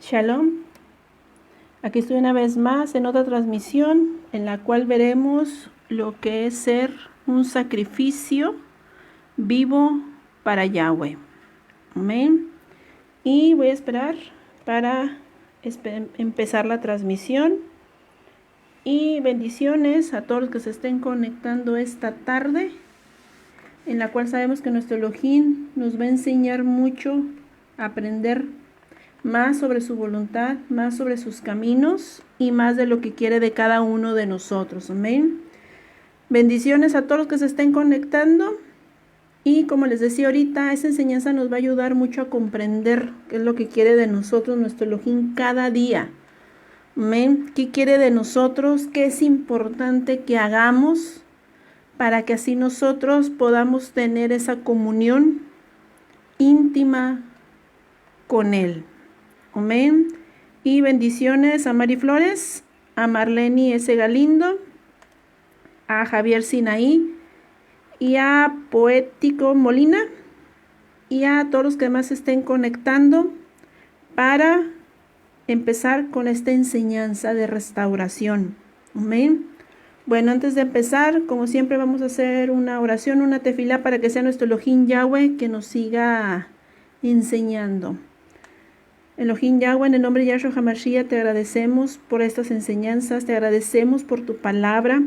Shalom, aquí estoy una vez más en otra transmisión en la cual veremos lo que es ser un sacrificio vivo para Yahweh. Amén. Y voy a esperar para empezar la transmisión. Y bendiciones a todos los que se estén conectando esta tarde, en la cual sabemos que nuestro Elohim nos va a enseñar mucho a aprender más sobre su voluntad, más sobre sus caminos y más de lo que quiere de cada uno de nosotros. Amén. Bendiciones a todos los que se estén conectando. Y como les decía ahorita, esa enseñanza nos va a ayudar mucho a comprender qué es lo que quiere de nosotros nuestro Elohim cada día. Amén. ¿Qué quiere de nosotros? ¿Qué es importante que hagamos para que así nosotros podamos tener esa comunión íntima con Él? Amén. Y bendiciones a Mari Flores, a Marleni S. Galindo, a Javier Sinaí y a Poético Molina y a todos los que más estén conectando para empezar con esta enseñanza de restauración. Amén. Bueno, antes de empezar, como siempre, vamos a hacer una oración, una tefilá para que sea nuestro Elohim Yahweh que nos siga enseñando. Elohim Yahweh, en el nombre de Yahshua HaMashiach, te agradecemos por estas enseñanzas, te agradecemos por tu palabra,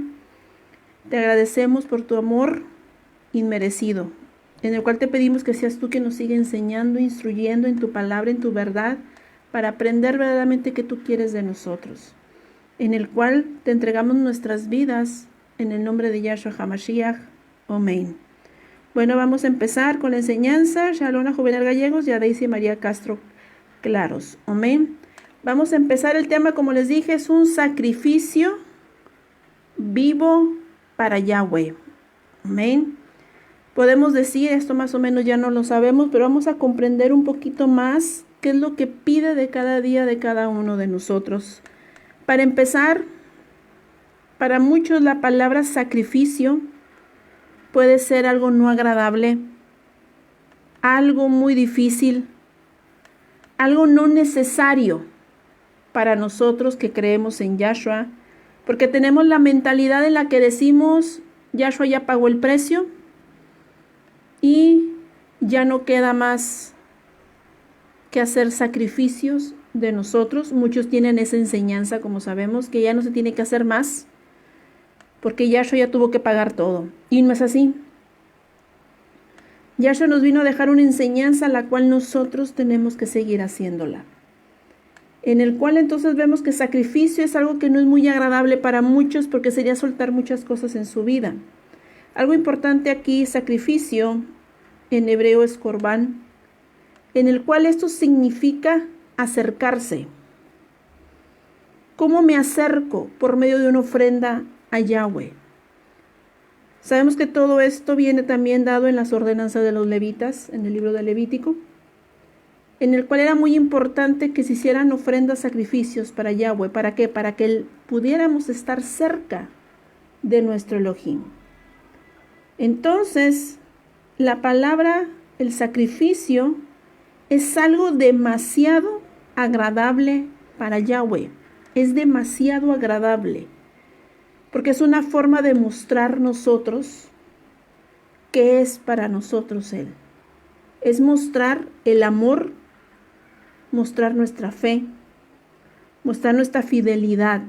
te agradecemos por tu amor inmerecido, en el cual te pedimos que seas tú quien nos siga enseñando, instruyendo en tu palabra, en tu verdad, para aprender verdaderamente qué tú quieres de nosotros, en el cual te entregamos nuestras vidas, en el nombre de Yahshua HaMashiach. Amén. Bueno, vamos a empezar con la enseñanza. Shalom a Juvenal Gallegos y a Daisy María Castro Claros. Amén. Vamos a empezar el tema, como les dije, es un sacrificio vivo para Yahweh. Amén. Podemos decir, esto más o menos ya no lo sabemos, pero vamos a comprender un poquito más qué es lo que pide de cada día de cada uno de nosotros. Para empezar, para muchos la palabra sacrificio puede ser algo no agradable, algo muy difícil, algo no necesario para nosotros que creemos en Yahshua, porque tenemos la mentalidad en la que decimos, Yahshua ya pagó el precio y ya no queda más que hacer sacrificios de nosotros. Muchos tienen esa enseñanza, como sabemos, que ya no se tiene que hacer más, porque Yahshua ya tuvo que pagar todo. Y no es así. Yahshua nos vino a dejar una enseñanza la cual nosotros tenemos que seguir haciéndola. En el cual entonces vemos que sacrificio es algo que no es muy agradable para muchos porque sería soltar muchas cosas en su vida. Algo importante aquí, sacrificio, en hebreo es corbán, en el cual esto significa acercarse. ¿Cómo me acerco? Por medio de una ofrenda a Yahweh. Sabemos que todo esto viene también dado en las ordenanzas de los levitas, en el libro de Levítico, en el cual era muy importante que se hicieran ofrendas, sacrificios para Yahweh. ¿Para qué? Para que pudiéramos estar cerca de nuestro Elohim. Entonces, la palabra, el sacrificio, es algo demasiado agradable para Yahweh. Es demasiado agradable. Porque es una forma de mostrar nosotros qué es para nosotros Él. Es mostrar el amor, mostrar nuestra fe, mostrar nuestra fidelidad,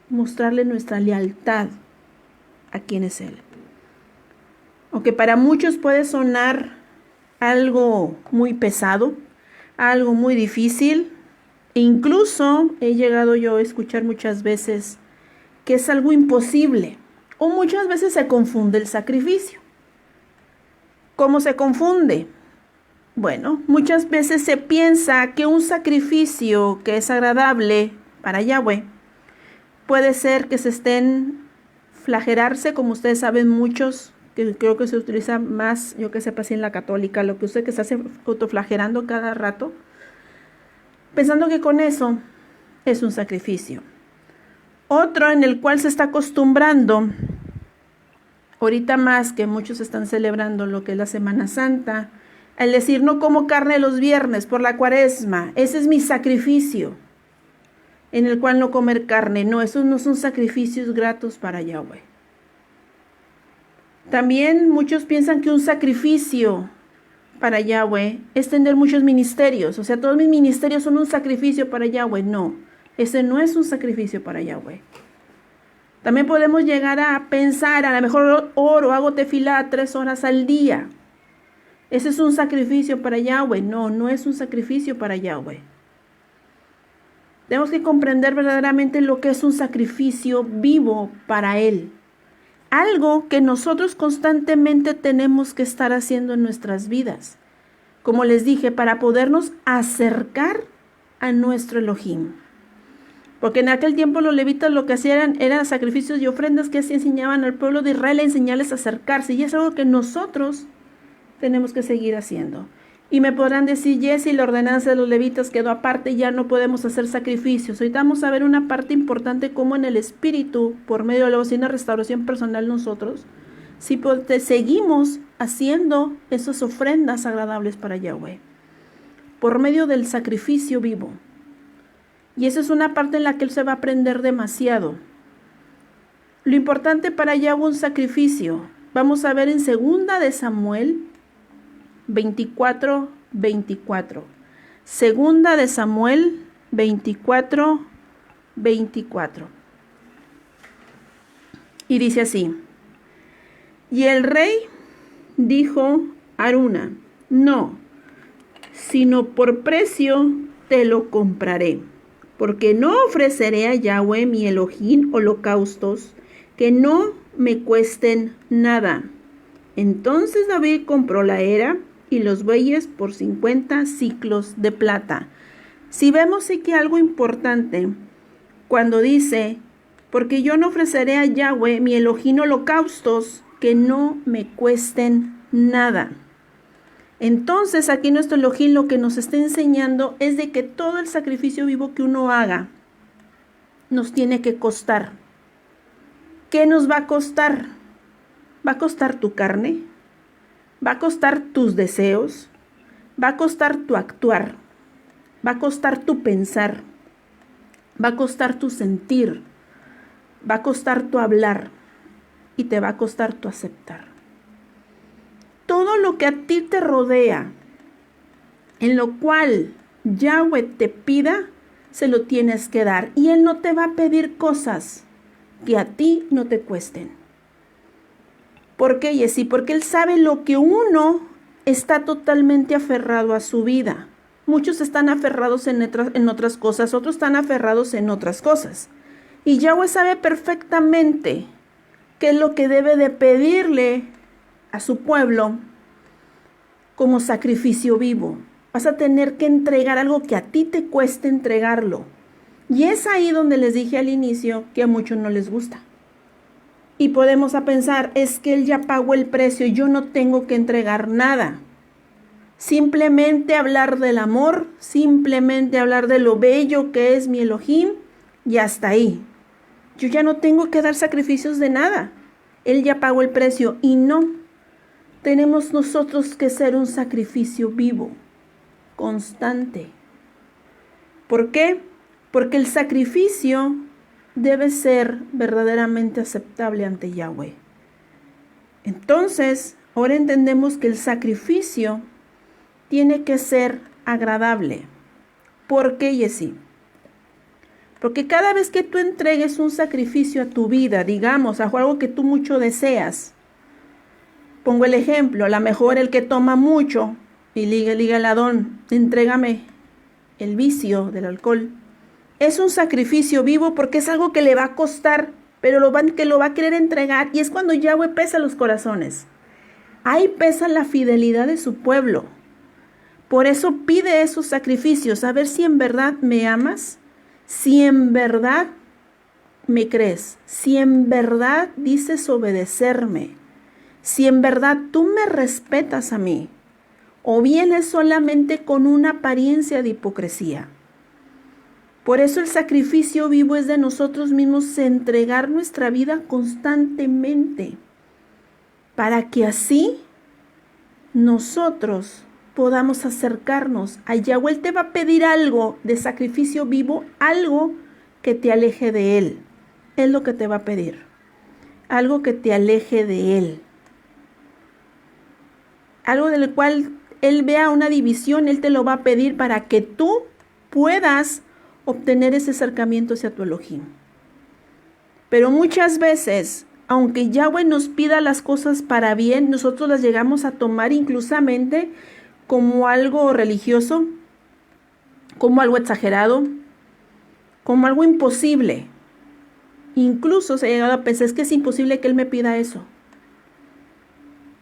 mostrarle nuestra lealtad a quien es Él. Aunque para muchos puede sonar algo muy pesado, algo muy difícil, e incluso he llegado yo a escuchar muchas veces que es algo imposible, o muchas veces se confunde el sacrificio. ¿Cómo se confunde? Bueno, muchas veces se piensa que un sacrificio que es agradable para Yahweh puede ser que se estén flagelarse, como ustedes saben muchos, que creo que se utiliza más, yo que sepa así en la católica, lo que usted que se hace autoflagelando cada rato, pensando que con eso es un sacrificio. Otro en el cual se está acostumbrando, ahorita más que muchos están celebrando lo que es la Semana Santa, Al decir no como carne los viernes por la cuaresma, ese es mi sacrificio, en el cual no comer carne. No, esos no son sacrificios gratos para Yahweh. También muchos piensan que un sacrificio para Yahweh es tener muchos ministerios. O sea, todos mis ministerios son un sacrificio para Yahweh. No, ese no es un sacrificio para Yahweh. También podemos llegar a pensar, a lo mejor oro, hago tefilá 3 horas al día. ¿Ese es un sacrificio para Yahweh? No, no es un sacrificio para Yahweh. Tenemos que comprender verdaderamente lo que es un sacrificio vivo para Él. Algo que nosotros constantemente tenemos que estar haciendo en nuestras vidas. Como les dije, para podernos acercar a nuestro Elohim. Porque en aquel tiempo los levitas lo que hacían eran sacrificios y ofrendas que así enseñaban al pueblo de Israel a enseñarles a acercarse. Y es algo que nosotros tenemos que seguir haciendo. Y me podrán decir, Jessy, la ordenanza de los levitas quedó aparte y ya no podemos hacer sacrificios. Ahorita vamos a ver una parte importante como en el espíritu, por medio de la bocina restauración personal nosotros, si seguimos haciendo esas ofrendas agradables para Yahweh, por medio del sacrificio vivo. Y esa es una parte en la que él se va a aprender demasiado. Lo importante para Yahweh un sacrificio. Vamos a ver en 2 de Samuel 24, 24. 2 de Samuel 24, 24. Y dice así. Y el rey dijo a Araúna, no, sino por precio te lo compraré. Porque no ofreceré a Yahweh mi Elohim holocaustos que no me cuesten nada. Entonces David compró la era y los bueyes por 50 siclos de plata. Si vemos aquí algo importante, cuando dice, porque yo no ofreceré a Yahweh mi Elohim holocaustos que no me cuesten nada. Entonces aquí nuestro Elohim lo que nos está enseñando es de que todo el sacrificio vivo que uno haga nos tiene que costar. ¿Qué nos va a costar? ¿Va a costar tu carne? ¿Va a costar tus deseos? ¿Va a costar tu actuar? ¿Va a costar tu pensar? ¿Va a costar tu sentir? ¿Va a costar tu hablar? Y te va a costar tu aceptar. Todo lo que a ti te rodea, en lo cual Yahweh te pida, se lo tienes que dar. Y Él no te va a pedir cosas que a ti no te cuesten. ¿Por qué, Jessy? Porque Él sabe lo que uno está totalmente aferrado a su vida. Muchos están aferrados en otras cosas, otros están aferrados en otras cosas. Y Yahweh sabe perfectamente qué es lo que debe de pedirle a su pueblo como sacrificio vivo. Vas a tener que entregar algo que a ti te cueste entregarlo. Y es ahí donde les dije al inicio que a muchos no les gusta. Y podemos a pensar, es que Él ya pagó el precio, yo no tengo que entregar nada. Simplemente hablar del amor, simplemente hablar de lo bello que es mi Elohim y hasta ahí. Yo ya no tengo que dar sacrificios de nada. Él ya pagó el precio y no. Tenemos nosotros que ser un sacrificio vivo, constante. ¿Por qué? Porque el sacrificio debe ser verdaderamente aceptable ante Yahweh. Entonces, ahora entendemos que el sacrificio tiene que ser agradable. ¿Por qué, Jessy? Porque cada vez que tú entregues un sacrificio a tu vida, digamos, a algo que tú mucho deseas, pongo el ejemplo, a lo mejor el que toma mucho y liga el Adón, entrégame el vicio del alcohol. Es un sacrificio vivo porque es algo que le va a costar, pero que lo va a querer entregar. Y es cuando Yahweh pesa los corazones. Ahí pesa la fidelidad de su pueblo. Por eso pide esos sacrificios, a ver si en verdad me amas, si en verdad me crees, si en verdad dices obedecerme, si en verdad tú me respetas a mí, o vienes solamente con una apariencia de hipocresía. Por eso el sacrificio vivo es de nosotros mismos entregar nuestra vida constantemente, para que así nosotros podamos acercarnos a Yahweh. Él te va a pedir algo de sacrificio vivo, algo que te aleje de Él. Es lo que te va a pedir. Algo que te aleje de Él. Algo del cual Él vea una división, Él te lo va a pedir para que tú puedas obtener ese acercamiento hacia tu Elohim. Pero muchas veces, aunque Yahweh nos pida las cosas para bien, nosotros las llegamos a tomar inclusamente como algo religioso, como algo exagerado, como algo imposible. Incluso se ha llegado a pensar, es que es imposible que Él me pida eso.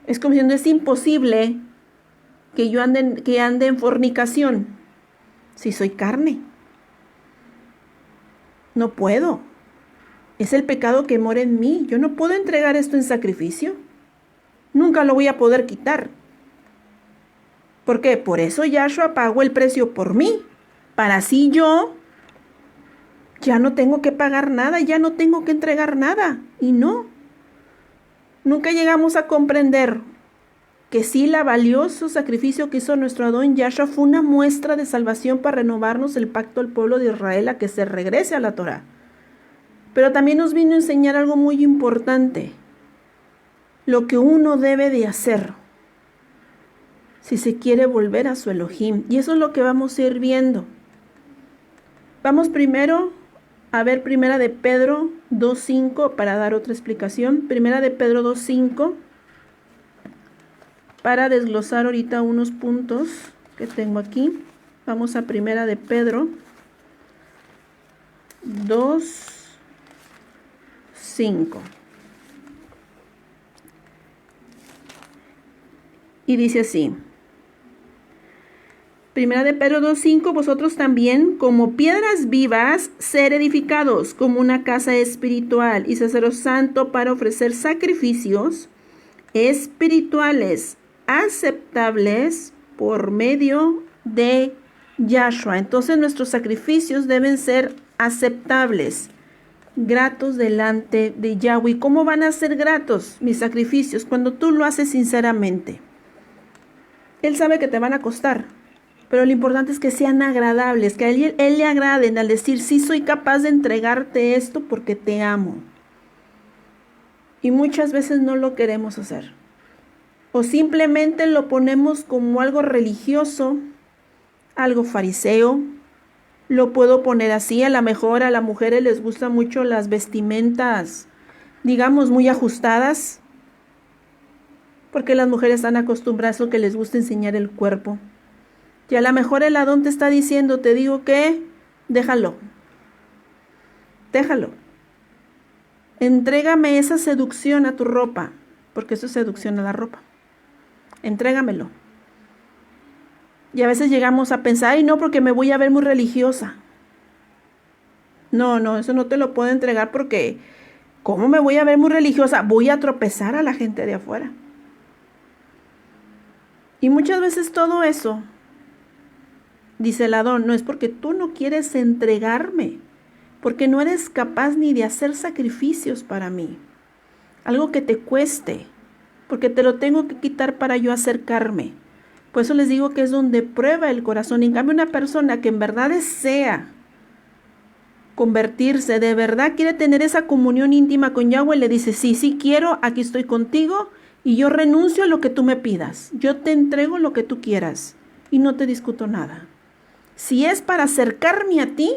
Es como diciendo, es imposible que yo ande en fornicación si soy carne. No puedo. Es el pecado que mora en mí. Yo no puedo entregar esto en sacrificio. Nunca lo voy a poder quitar. ¿Por qué? Por eso Yahshua pagó el precio por mí. Para así yo ya no tengo que pagar nada, ya no tengo que entregar nada. Y no. Nunca llegamos a comprender que sí, el valioso sacrificio que hizo nuestro Adón Yahshua fue una muestra de salvación para renovarnos el pacto al pueblo de Israel a que se regrese a la Torah. Pero también nos vino a enseñar algo muy importante. Lo que uno debe de hacer si se quiere volver a su Elohim. Y eso es lo que vamos a ir viendo. Vamos primero a ver Primera de Pedro 2.5 para dar otra explicación. Primera de Pedro 2.5 para desglosar ahorita unos puntos que tengo aquí. Vamos a Primera de Pedro 2.5. Y dice así. Primera de Pedro 2.5, vosotros también, como piedras vivas, ser edificados como una casa espiritual y sacerdocio santo para ofrecer sacrificios espirituales aceptables por medio de Yahshua. Entonces nuestros sacrificios deben ser aceptables, gratos delante de Yahweh. ¿Cómo van a ser gratos mis sacrificios? Cuando tú lo haces sinceramente. Él sabe que te van a costar. Pero lo importante es que sean agradables, que a él le agraden al decir, sí soy capaz de entregarte esto porque te amo. Y muchas veces no lo queremos hacer. O simplemente lo ponemos como algo religioso, algo fariseo. Lo puedo poner así, a lo mejor a las mujeres les gustan mucho las vestimentas, digamos, muy ajustadas. Porque las mujeres están acostumbradas a lo que les gusta enseñar el cuerpo. Y a lo mejor el Adón te está diciendo, te digo que, déjalo. Entrégame esa seducción a tu ropa, porque eso es seducción a la ropa. Entrégamelo. Y a veces llegamos a pensar, ay no, porque me voy a ver muy religiosa. No, eso no te lo puedo entregar porque, ¿cómo me voy a ver muy religiosa? Voy a tropezar a la gente de afuera. Y muchas veces todo eso, dice el Adón, no es porque tú no quieres entregarme, porque no eres capaz ni de hacer sacrificios para mí. Algo que te cueste, porque te lo tengo que quitar para yo acercarme. Por eso les digo que es donde prueba el corazón. En cambio, una persona que en verdad desea convertirse, de verdad quiere tener esa comunión íntima con Yahweh, le dice, sí quiero, aquí estoy contigo y yo renuncio a lo que tú me pidas. Yo te entrego lo que tú quieras y no te discuto nada. Si es para acercarme a ti,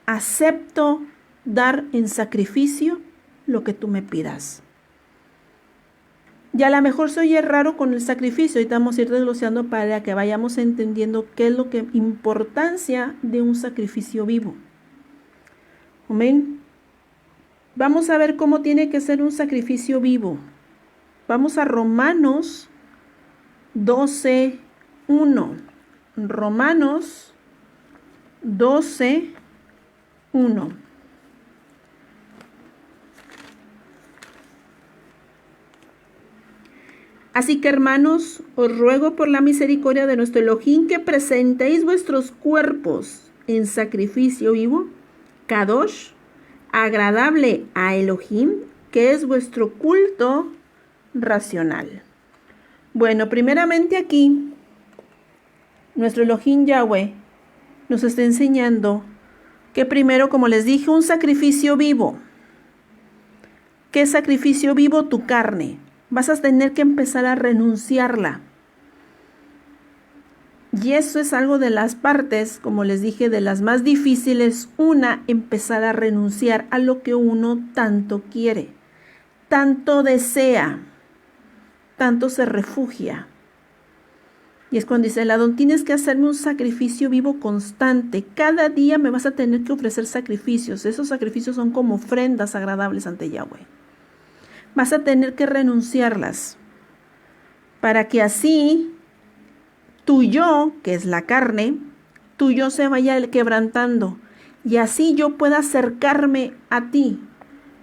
acepto dar en sacrificio lo que tú me pidas. Y a lo mejor se oye raro con el sacrificio, y vamos a ir desglosando para que vayamos entendiendo qué es lo que importancia de un sacrificio vivo. Amén. Vamos a ver cómo tiene que ser un sacrificio vivo. Vamos a Romanos 12:1. Romanos 12:1. Así que, hermanos, os ruego por la misericordia de nuestro Elohim que presentéis vuestros cuerpos en sacrificio vivo, Kadosh, agradable a Elohim, que es vuestro culto racional. Bueno, primeramente aquí nuestro Elohim Yahweh nos está enseñando que primero, como les dije, un sacrificio vivo. ¿Qué sacrificio vivo? Tu carne. Vas a tener que empezar a renunciarla. Y eso es algo de las partes, como les dije, de las más difíciles. Una, empezar a renunciar a lo que uno tanto quiere, tanto desea, tanto se refugia. Y es cuando dice el Adón, tienes que hacerme un sacrificio vivo constante. Cada día me vas a tener que ofrecer sacrificios. Esos sacrificios son como ofrendas agradables ante Yahweh. Vas a tener que renunciarlas para que así tu yo, que es la carne, tu yo se vaya quebrantando y así yo pueda acercarme a ti.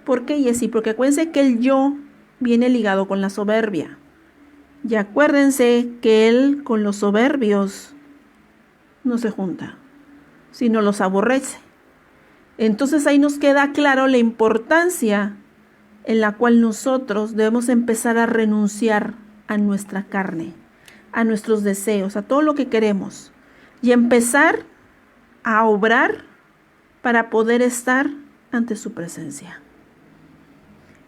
¿Por qué, Yesí? Porque acuérdense que el yo viene ligado con la soberbia. Y acuérdense que él con los soberbios no se junta, sino los aborrece. Entonces ahí nos queda claro la importancia en la cual nosotros debemos empezar a renunciar a nuestra carne, a nuestros deseos, a todo lo que queremos, y empezar a obrar para poder estar ante su presencia.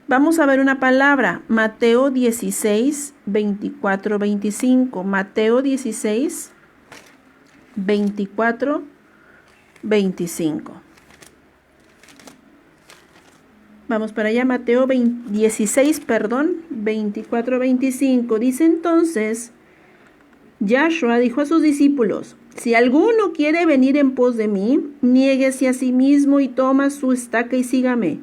Vamos a ver una palabra, Mateo 16, 24, 25. Mateo 16, 24, 25. Vamos para allá, Mateo 16, 24, 25. Dice entonces, Yahshua dijo a sus discípulos, si alguno quiere venir en pos de mí, niéguese a sí mismo y toma su estaca y sígame.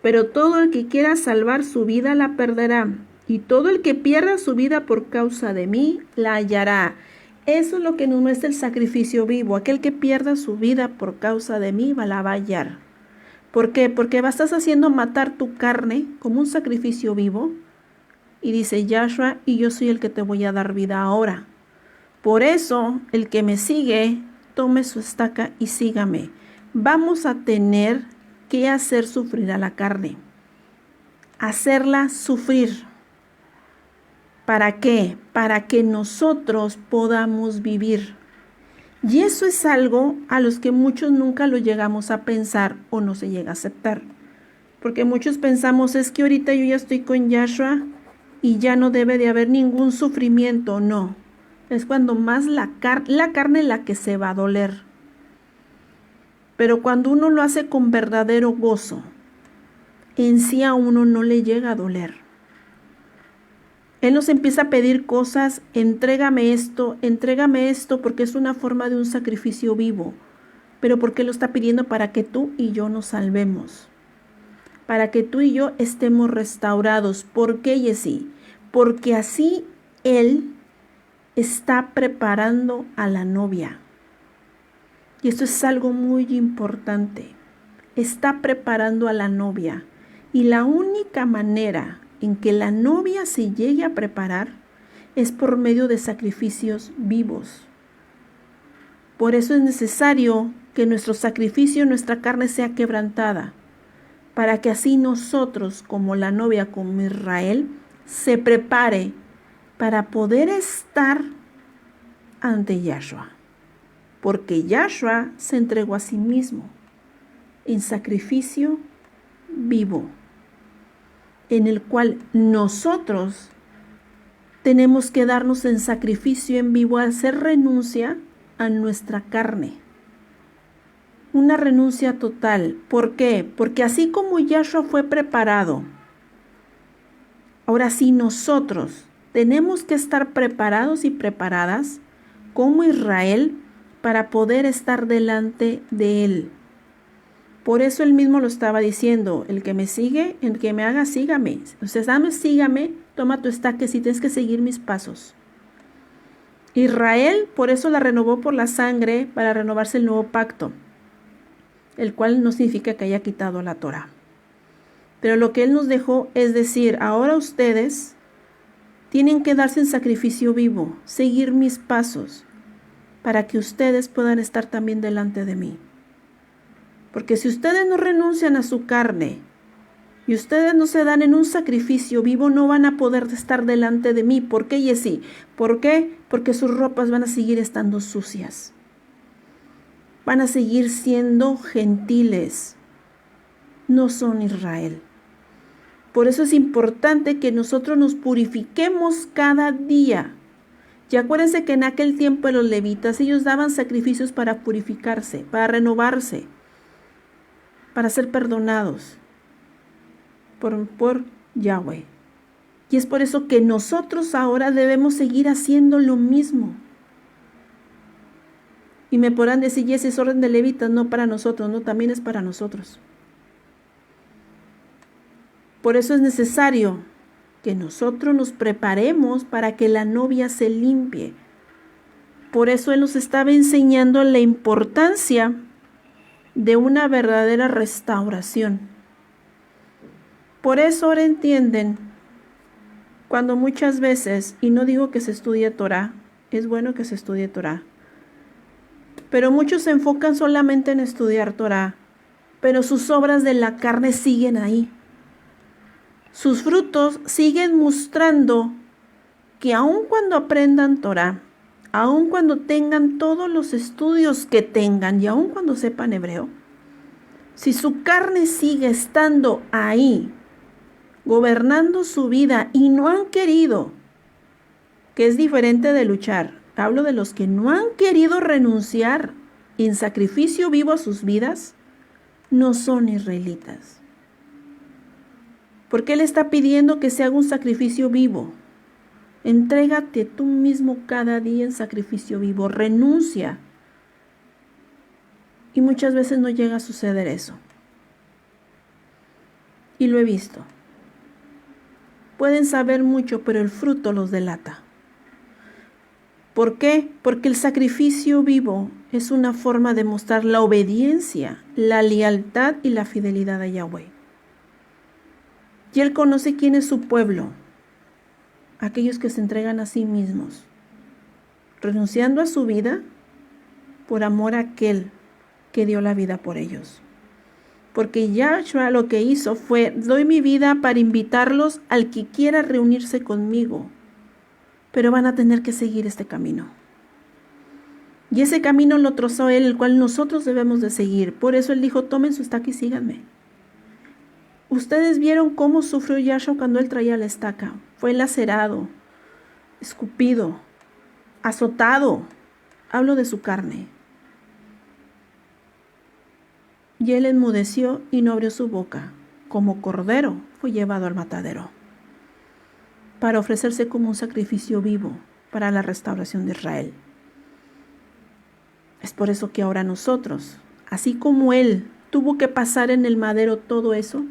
Pero todo el que quiera salvar su vida la perderá, y todo el que pierda su vida por causa de mí la hallará. Eso es lo que nos muestra el sacrificio vivo. Aquel que pierda su vida por causa de mí la va a hallar. ¿Por qué? Porque estás haciendo matar tu carne como un sacrificio vivo. Y dice Yahshua, y yo soy el que te voy a dar vida ahora. Por eso, el que me sigue, tome su estaca y sígame. Vamos a tener que hacer sufrir a la carne. Hacerla sufrir. ¿Para qué? Para que nosotros podamos vivir. Y eso es algo a los que muchos nunca lo llegamos a pensar o no se llega a aceptar. Porque muchos pensamos, es que ahorita yo ya estoy con Yahshua y ya no debe de haber ningún sufrimiento. No, es cuando más la carne la que se va a doler. Pero cuando uno lo hace con verdadero gozo, en sí a uno no le llega a doler. Él nos empieza a pedir cosas, entrégame esto, porque es una forma de un sacrificio vivo. Pero ¿por qué lo está pidiendo? Para que tú y yo nos salvemos. Para que tú y yo estemos restaurados. ¿Por qué, Yesí? Porque así Él está preparando a la novia. Y esto es algo muy importante. Está preparando a la novia. Y la única manera en que la novia se llegue a preparar es por medio de sacrificios vivos. Por eso es necesario que nuestro sacrificio, nuestra carne sea quebrantada, para que así nosotros, como la novia, como Israel, se prepare para poder estar ante Yahshua. Porque Yahshua se entregó a sí mismo en sacrificio vivo, en el cual nosotros tenemos que darnos en sacrificio en vivo, hacer renuncia a nuestra carne. Una renuncia total. ¿Por qué? Porque así como Yahshua fue preparado, ahora sí nosotros tenemos que estar preparados y preparadas como Israel para poder estar delante de Él. Por eso Él mismo lo estaba diciendo, el que me sigue, el que me haga, sígame. O sea, sígame, toma tu estaca si tienes que seguir mis pasos. Israel, por eso la renovó por la sangre, para renovarse el nuevo pacto, el cual no significa que haya quitado la Torah. Pero lo que Él nos dejó es decir, ahora ustedes tienen que darse en sacrificio vivo, seguir mis pasos, para que ustedes puedan estar también delante de mí. Porque si ustedes no renuncian a su carne y ustedes no se dan en un sacrificio vivo, no van a poder estar delante de mí. ¿Por qué, Yesí? ¿Por qué? Porque sus ropas van a seguir estando sucias. Van a seguir siendo gentiles. No son Israel. Por eso es importante que nosotros nos purifiquemos cada día. Y acuérdense que en aquel tiempo los levitas, ellos daban sacrificios para purificarse, para renovarse, para ser perdonados por Yahweh. Y es por eso que nosotros ahora debemos seguir haciendo lo mismo. Y me podrán decir, y ese es orden de levitas, no para nosotros, no, también es para nosotros. Por eso es necesario que nosotros nos preparemos para que la novia se limpie. Por eso Él nos estaba enseñando la importancia de una verdadera restauración. Por eso ahora entienden, cuando muchas veces, y no digo que se estudie Torah, es bueno que se estudie Torah, pero muchos se enfocan solamente en estudiar Torah, pero sus obras de la carne siguen ahí. Sus frutos siguen mostrando que aun cuando aprendan Torah, aun cuando tengan todos los estudios que tengan y aun cuando sepan hebreo, si su carne sigue estando ahí, gobernando su vida y no han querido, que es diferente de luchar, hablo de los que no han querido renunciar en sacrificio vivo a sus vidas, no son israelitas. Porque Él está pidiendo que se haga un sacrificio vivo. Entrégate tú mismo cada día en sacrificio vivo. Renuncia. Y muchas veces no llega a suceder eso. Y lo he visto. Pueden saber mucho, pero el fruto los delata. ¿Por qué? Porque el sacrificio vivo es una forma de mostrar la obediencia, la lealtad y la fidelidad a Yahweh. Y Él conoce quién es su pueblo, aquellos que se entregan a sí mismos, renunciando a su vida por amor a aquel que dio la vida por ellos. Porque Yahshua lo que hizo fue, doy mi vida para invitarlos al que quiera reunirse conmigo, pero van a tener que seguir este camino. Y ese camino lo trazó Él, el cual nosotros debemos de seguir. Por eso Él dijo, tomen su estaca y síganme. Ustedes vieron cómo sufrió Yahshua cuando Él traía la estaca. Fue lacerado, escupido, azotado. Hablo de su carne. Y Él enmudeció y no abrió su boca. Como cordero fue llevado al matadero, para ofrecerse como un sacrificio vivo para la restauración de Israel. Es por eso que ahora nosotros, así como Él tuvo que pasar en el madero todo eso,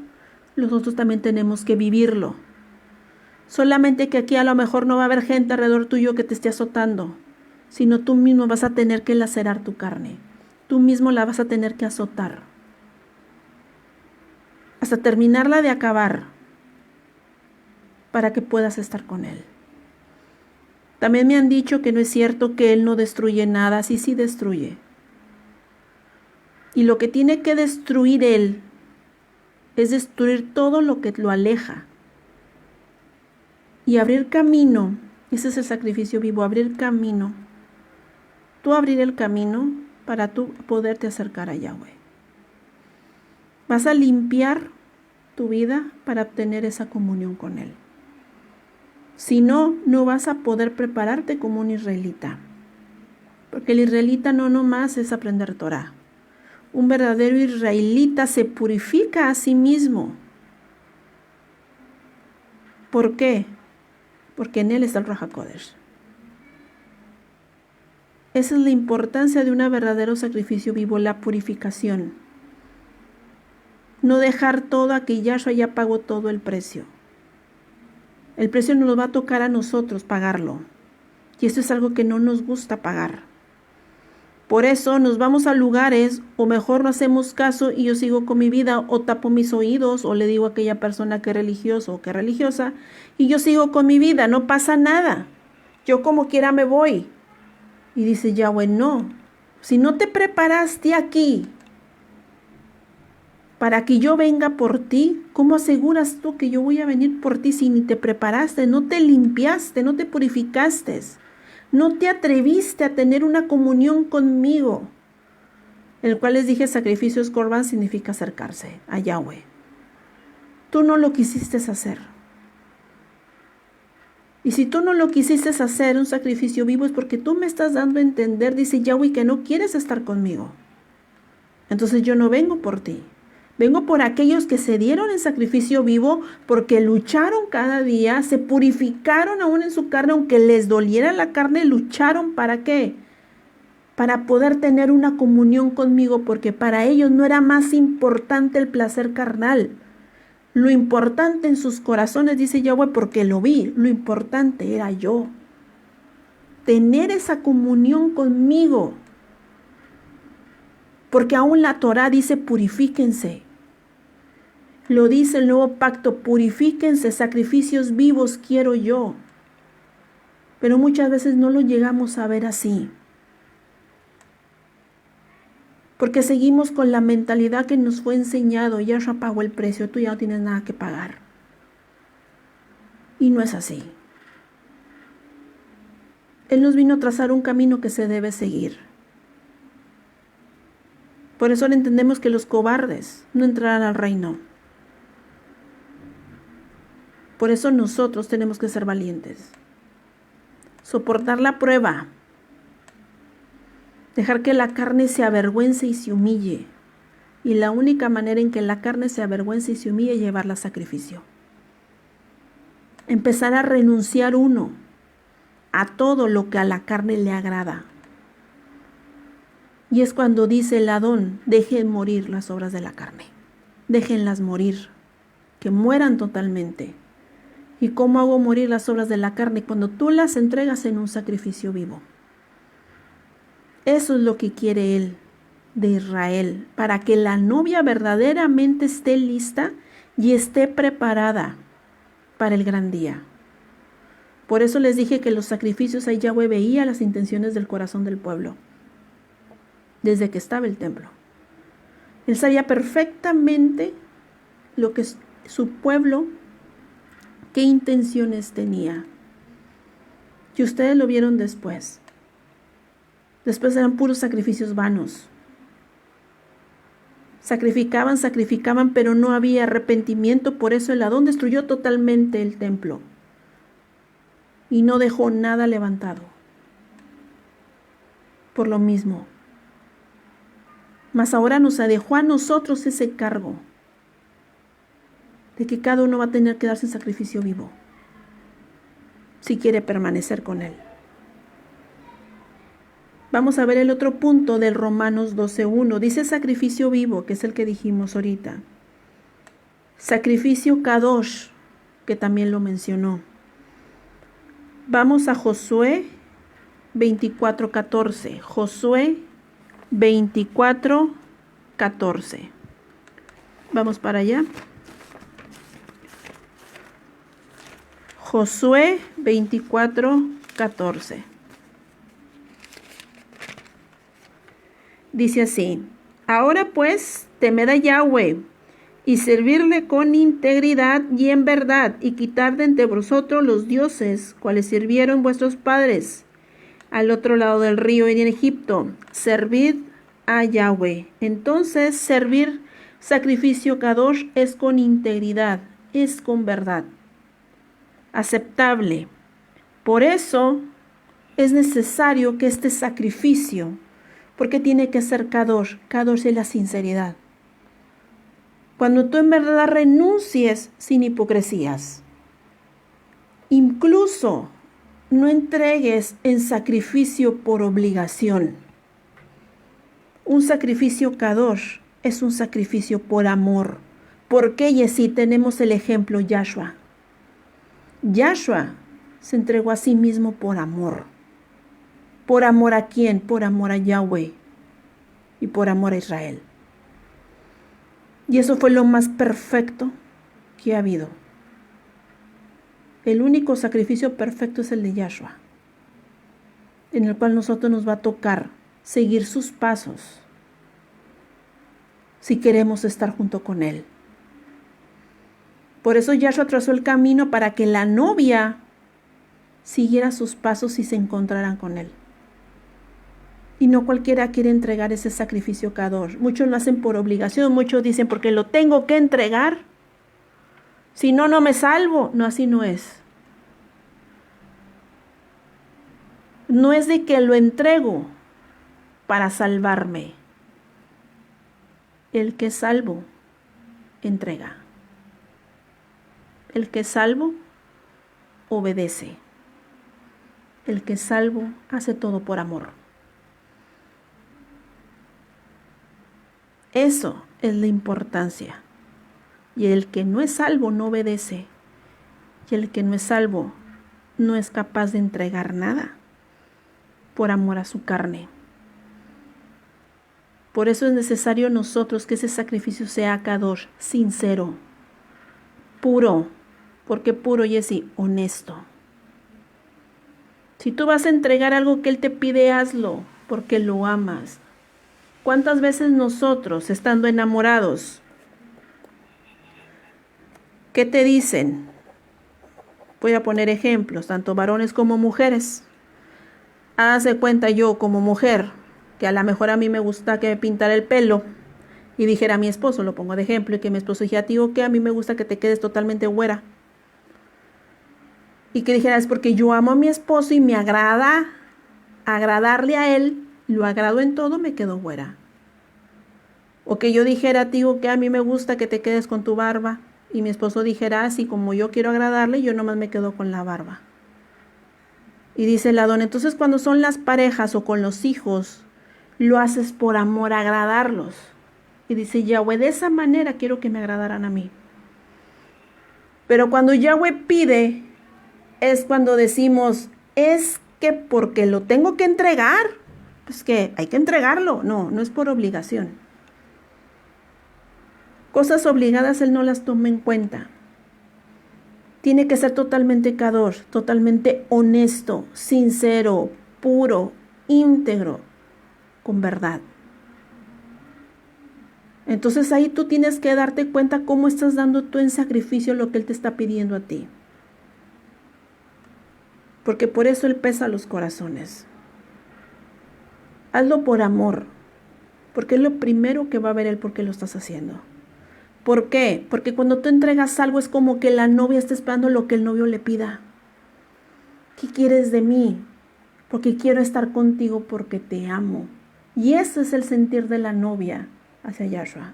nosotros también tenemos que vivirlo. Solamente que aquí a lo mejor no va a haber gente alrededor tuyo que te esté azotando, sino tú mismo vas a tener que lacerar tu carne. Tú mismo la vas a tener que azotar, hasta terminarla de acabar, para que puedas estar con Él. También me han dicho que no es cierto que Él no destruye nada, sí destruye. Y lo que tiene que destruir Él es destruir todo lo que lo aleja y abrir camino. Ese es el sacrificio vivo, abrir camino. Tú abrir el camino para tú poderte acercar a Yahweh. Vas a limpiar tu vida para obtener esa comunión con Él. Si no, no vas a poder prepararte como un israelita. Porque el israelita no nomás es aprender Torah. Un verdadero israelita se purifica a sí mismo. ¿Por qué? Porque en Él está el Ruach HaKodesh. Esa es la importancia de un verdadero sacrificio vivo, la purificación. No dejar todo a que Yahshua ya pagó todo el precio. El precio nos lo va a tocar a nosotros pagarlo. Y esto es algo que no nos gusta pagar. Por eso nos vamos a lugares, o mejor no hacemos caso y yo sigo con mi vida, o tapo mis oídos, o le digo a aquella persona que es religioso o que es religiosa, y yo sigo con mi vida, no pasa nada. Yo como quiera me voy. Y dice Yahweh, no, si no te preparaste aquí para que yo venga por ti. ¿Cómo aseguras tú que yo voy a venir por ti si ni te preparaste, no te limpiaste, no te purificaste, no te atreviste a tener una comunión conmigo? El cual les dije, sacrificios Corban significa acercarse a Yahweh. Tú no lo quisiste hacer. Y si tú no lo quisiste hacer, un sacrificio vivo, es porque tú me estás dando a entender, dice Yahweh, que no quieres estar conmigo. Entonces yo no vengo por ti. Vengo por aquellos que se dieron en sacrificio vivo, porque lucharon cada día, se purificaron aún en su carne, aunque les doliera la carne, lucharon. ¿Para qué? Para poder tener una comunión conmigo, porque para ellos no era más importante el placer carnal. Lo importante en sus corazones, dice Yahweh, porque lo vi, lo importante era yo. Tener esa comunión conmigo. Porque aún la Torá dice, purifíquense. Lo dice el nuevo pacto, purifíquense, sacrificios vivos quiero yo. Pero muchas veces no lo llegamos a ver así. Porque seguimos con la mentalidad que nos fue enseñado, ya pagó el precio, tú ya no tienes nada que pagar. Y no es así. Él nos vino a trazar un camino que se debe seguir. Por eso le entendemos que los cobardes no entrarán al reino. Por eso nosotros tenemos que ser valientes. Soportar la prueba. Dejar que la carne se avergüence y se humille. Y la única manera en que la carne se avergüence y se humille es llevarla a sacrificio. Empezar a renunciar uno a todo lo que a la carne le agrada. Y es cuando dice el Adón, dejen morir las obras de la carne. Déjenlas morir, que mueran totalmente. ¿Y cómo hago morir las obras de la carne? Cuando tú las entregas en un sacrificio vivo. Eso es lo que quiere Él de Israel, para que la novia verdaderamente esté lista y esté preparada para el gran día. Por eso les dije que los sacrificios, ahí Yahweh veía las intenciones del corazón del pueblo, desde que estaba el templo. Él sabía perfectamente lo que su pueblo, qué intenciones tenía. Y ustedes lo vieron después. Después eran puros sacrificios vanos. Sacrificaban, pero no había arrepentimiento. Por eso el Adón destruyó totalmente el templo. Y no dejó nada levantado. Por lo mismo. Mas ahora nos dejó a nosotros ese cargo. De que cada uno va a tener que darse en sacrificio vivo. Si quiere permanecer con Él. Vamos a ver el otro punto del Romanos 12:1. Dice sacrificio vivo, que es el que dijimos ahorita. Sacrificio Kadosh, que también lo mencionó. Vamos a Josué 24:14. Josué 24:14. Vamos para allá. Josué 24:14. Dice así: ahora pues, temed a Yahweh y servirle con integridad y en verdad, y quitar de entre vosotros los dioses, cuales sirvieron vuestros padres al otro lado del río en Egipto. Servid a Yahweh. Entonces, servir sacrificio Kadosh es con integridad, es con verdad, aceptable. Por eso es necesario que este sacrificio, porque tiene que ser Kadosh. Kadosh es la sinceridad. Cuando tú en verdad renuncies sin hipocresías. Incluso no entregues en sacrificio por obligación. Un sacrificio Kadosh es un sacrificio por amor. Porque y así tenemos el ejemplo Yahshua. Yahshua se entregó a sí mismo por amor. ¿Por amor a quién? Por amor a Yahweh y por amor a Israel. Y eso fue lo más perfecto que ha habido. El único sacrificio perfecto es el de Yahshua, en el cual nosotros nos va a tocar seguir sus pasos, si queremos estar junto con Él. Por eso Yahshua trazó el camino para que la novia siguiera sus pasos y se encontraran con Él. Y no cualquiera quiere entregar ese sacrificio kadosh. Muchos lo hacen por obligación, muchos dicen porque lo tengo que entregar. Si no, no me salvo. No, así no es. No es de que lo entrego para salvarme. El que es salvo, entrega. El que es salvo, obedece. El que es salvo, hace todo por amor. Eso es la importancia. Y el que no es salvo no obedece. Y el que no es salvo no es capaz de entregar nada por amor a su carne. Por eso es necesario nosotros que ese sacrificio sea kadosh, sincero, puro. Porque puro, Jessy, honesto. Si tú vas a entregar algo que Él te pide, hazlo porque lo amas. ¿Cuántas veces nosotros, estando enamorados, qué te dicen? Voy a poner ejemplos, tanto varones como mujeres. Hágase cuenta yo como mujer, que a lo mejor a mí me gusta que me pintara el pelo, y dijera a mi esposo, lo pongo de ejemplo, y que mi esposo dijera, tío, que a mí me gusta que te quedes totalmente güera. Y que dijera, es porque yo amo a mi esposo y me agrada agradarle a él, lo agrado en todo, me quedo güera. O que yo dijera, tío, que a mí me gusta que te quedes con tu barba, y mi esposo dijera, así como yo quiero agradarle, yo nomás me quedo con la barba. Y dice el Adón, entonces cuando son las parejas o con los hijos, lo haces por amor a agradarlos. Y dice Yahweh, de esa manera quiero que me agradaran a mí. Pero cuando Yahweh pide, es cuando decimos, es que porque lo tengo que entregar, pues que hay que entregarlo. No, no es por obligación. Cosas obligadas Él no las toma en cuenta. Tiene que ser totalmente kadosh, totalmente honesto, sincero, puro, íntegro, con verdad. Entonces ahí tú tienes que darte cuenta cómo estás dando tú en sacrificio lo que Él te está pidiendo a ti. Porque por eso Él pesa los corazones. Hazlo por amor, porque es lo primero que va a ver Él porque lo estás haciendo. ¿Por qué? Porque cuando tú entregas algo es como que la novia está esperando lo que el novio le pida. ¿Qué quieres de mí? Porque quiero estar contigo porque te amo. Y ese es el sentir de la novia hacia Yahshua.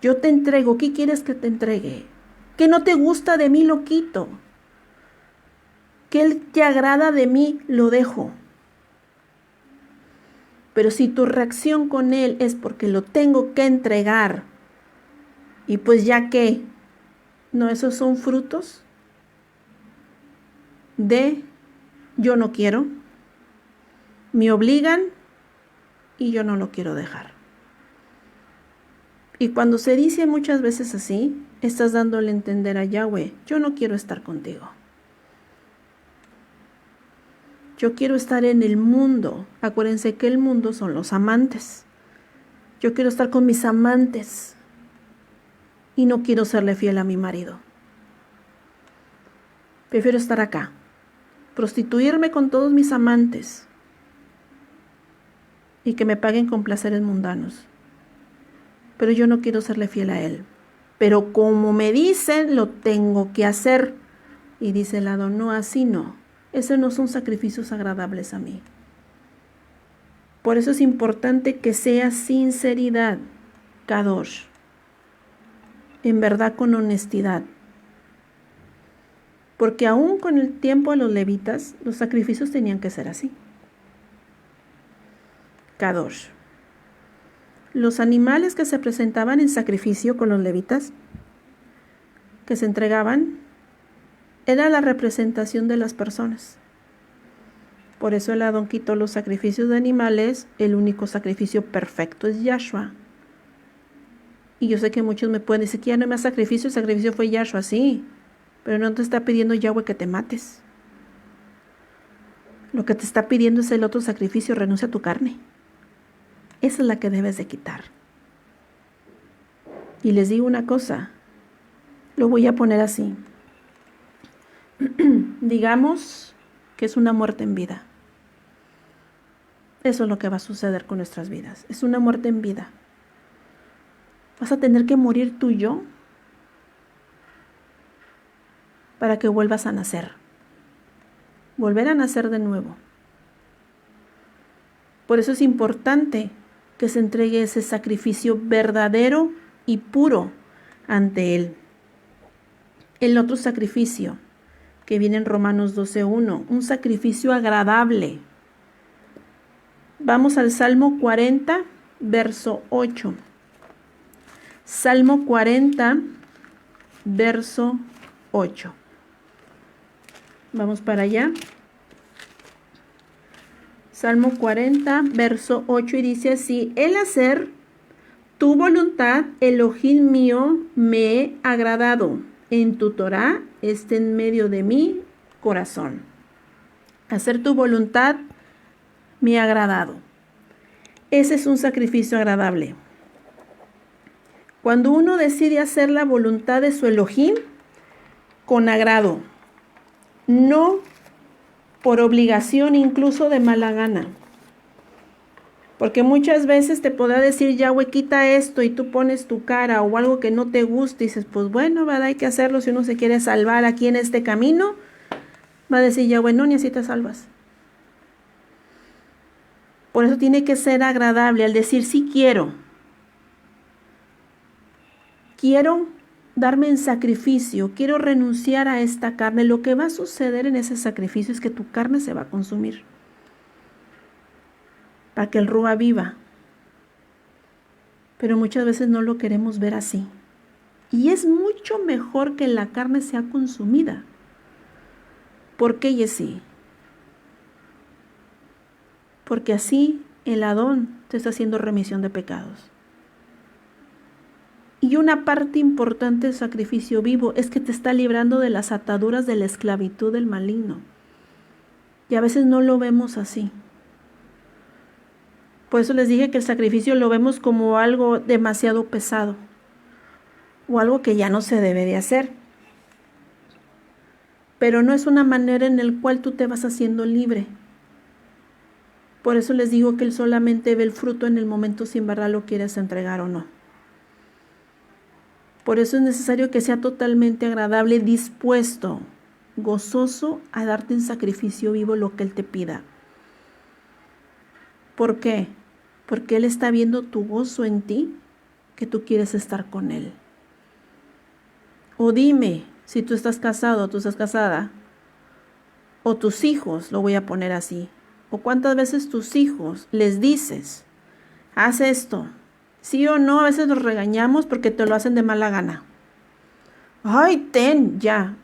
Yo te entrego, ¿qué quieres que te entregue? ¿Qué no te gusta de mí lo quito? ¿Qué Él te agrada de mí lo dejo? Pero si tu reacción con Él es porque lo tengo que entregar, y pues ya que, ¿no esos son frutos de yo no quiero? Me obligan y yo no lo quiero dejar. Y cuando se dice muchas veces así, estás dándole a entender a Yahweh, yo no quiero estar contigo. Yo quiero estar en el mundo. Acuérdense que el mundo son los amantes. Yo quiero estar con mis amantes. Y no quiero serle fiel a mi marido. Prefiero estar acá. Prostituirme con todos mis amantes. Y que me paguen con placeres mundanos. Pero yo no quiero serle fiel a Él. Pero como me dicen, lo tengo que hacer. Y dice el Adón, no, así no. Esos no son sacrificios agradables a mí. Por eso es importante que sea sinceridad, kadosh. En verdad, con honestidad. Porque aún con el tiempo de los levitas, los sacrificios tenían que ser así. Kadosh. Los animales que se presentaban en sacrificio con los levitas, que se entregaban, era la representación de las personas. Por eso el Adón quitó los sacrificios de animales, el único sacrificio perfecto es Yahshua. Y yo sé que muchos me pueden decir que ya no hay más sacrificio, el sacrificio fue Yahshua, sí, pero no te está pidiendo Yahweh que te mates. Lo que te está pidiendo es el otro sacrificio, renuncia a tu carne. Esa es la que debes de quitar. Y les digo una cosa, lo voy a poner así. Digamos que es una muerte en vida. Eso es lo que va a suceder con nuestras vidas. Es una muerte en vida. Vas a tener que morir tú y yo para que vuelvas a nacer. Volver a nacer de nuevo. Por eso es importante que se entregue ese sacrificio verdadero y puro ante Él. El otro sacrificio que viene en Romanos 12:1, un sacrificio agradable. Vamos al Salmo 40, verso 8. Salmo 40, verso 8. Vamos para allá. Salmo 40, verso 8, y dice así: el hacer tu voluntad, Elohim mío, me he agradado. En tu Torá está en medio de mi corazón. Hacer tu voluntad me ha agradado. Ese es un sacrificio agradable. Cuando uno decide hacer la voluntad de su Elohim con agrado, no por obligación, incluso de mala gana. Porque muchas veces te podrá decir Yahweh, quita esto, y tú pones tu cara o algo que no te gusta y dices, pues bueno, ¿verdad? Hay que hacerlo si uno se quiere salvar aquí en este camino. Va a decir Yahweh, no, ni así te salvas. Por eso tiene que ser agradable al decir, sí quiero darme en sacrificio, quiero renunciar a esta carne. Lo que va a suceder en ese sacrificio es que tu carne se va a consumir para que el Ruá viva. Pero muchas veces no lo queremos ver así. Y es mucho mejor que la carne sea consumida. ¿Por qué, Yesí? Porque así el Adón te está haciendo remisión de pecados. Y una parte importante del sacrificio vivo es que te está librando de las ataduras de la esclavitud del maligno. Y a veces no lo vemos así. Por eso les dije que el sacrificio lo vemos como algo demasiado pesado o algo que ya no se debe de hacer. Pero no es una manera en la cual tú te vas haciendo libre. Por eso les digo que Él solamente ve el fruto en el momento si en verdad lo quieres entregar o no. Por eso es necesario que sea totalmente agradable, dispuesto, gozoso a darte en sacrificio vivo lo que Él te pida. ¿Por qué? Porque Él está viendo tu gozo en ti, que tú quieres estar con Él. O dime, si tú estás casado o tú estás casada, o tus hijos, lo voy a poner así, o cuántas veces tus hijos les dices, haz esto. Sí o no, a veces los regañamos porque te lo hacen de mala gana. Ay, ya.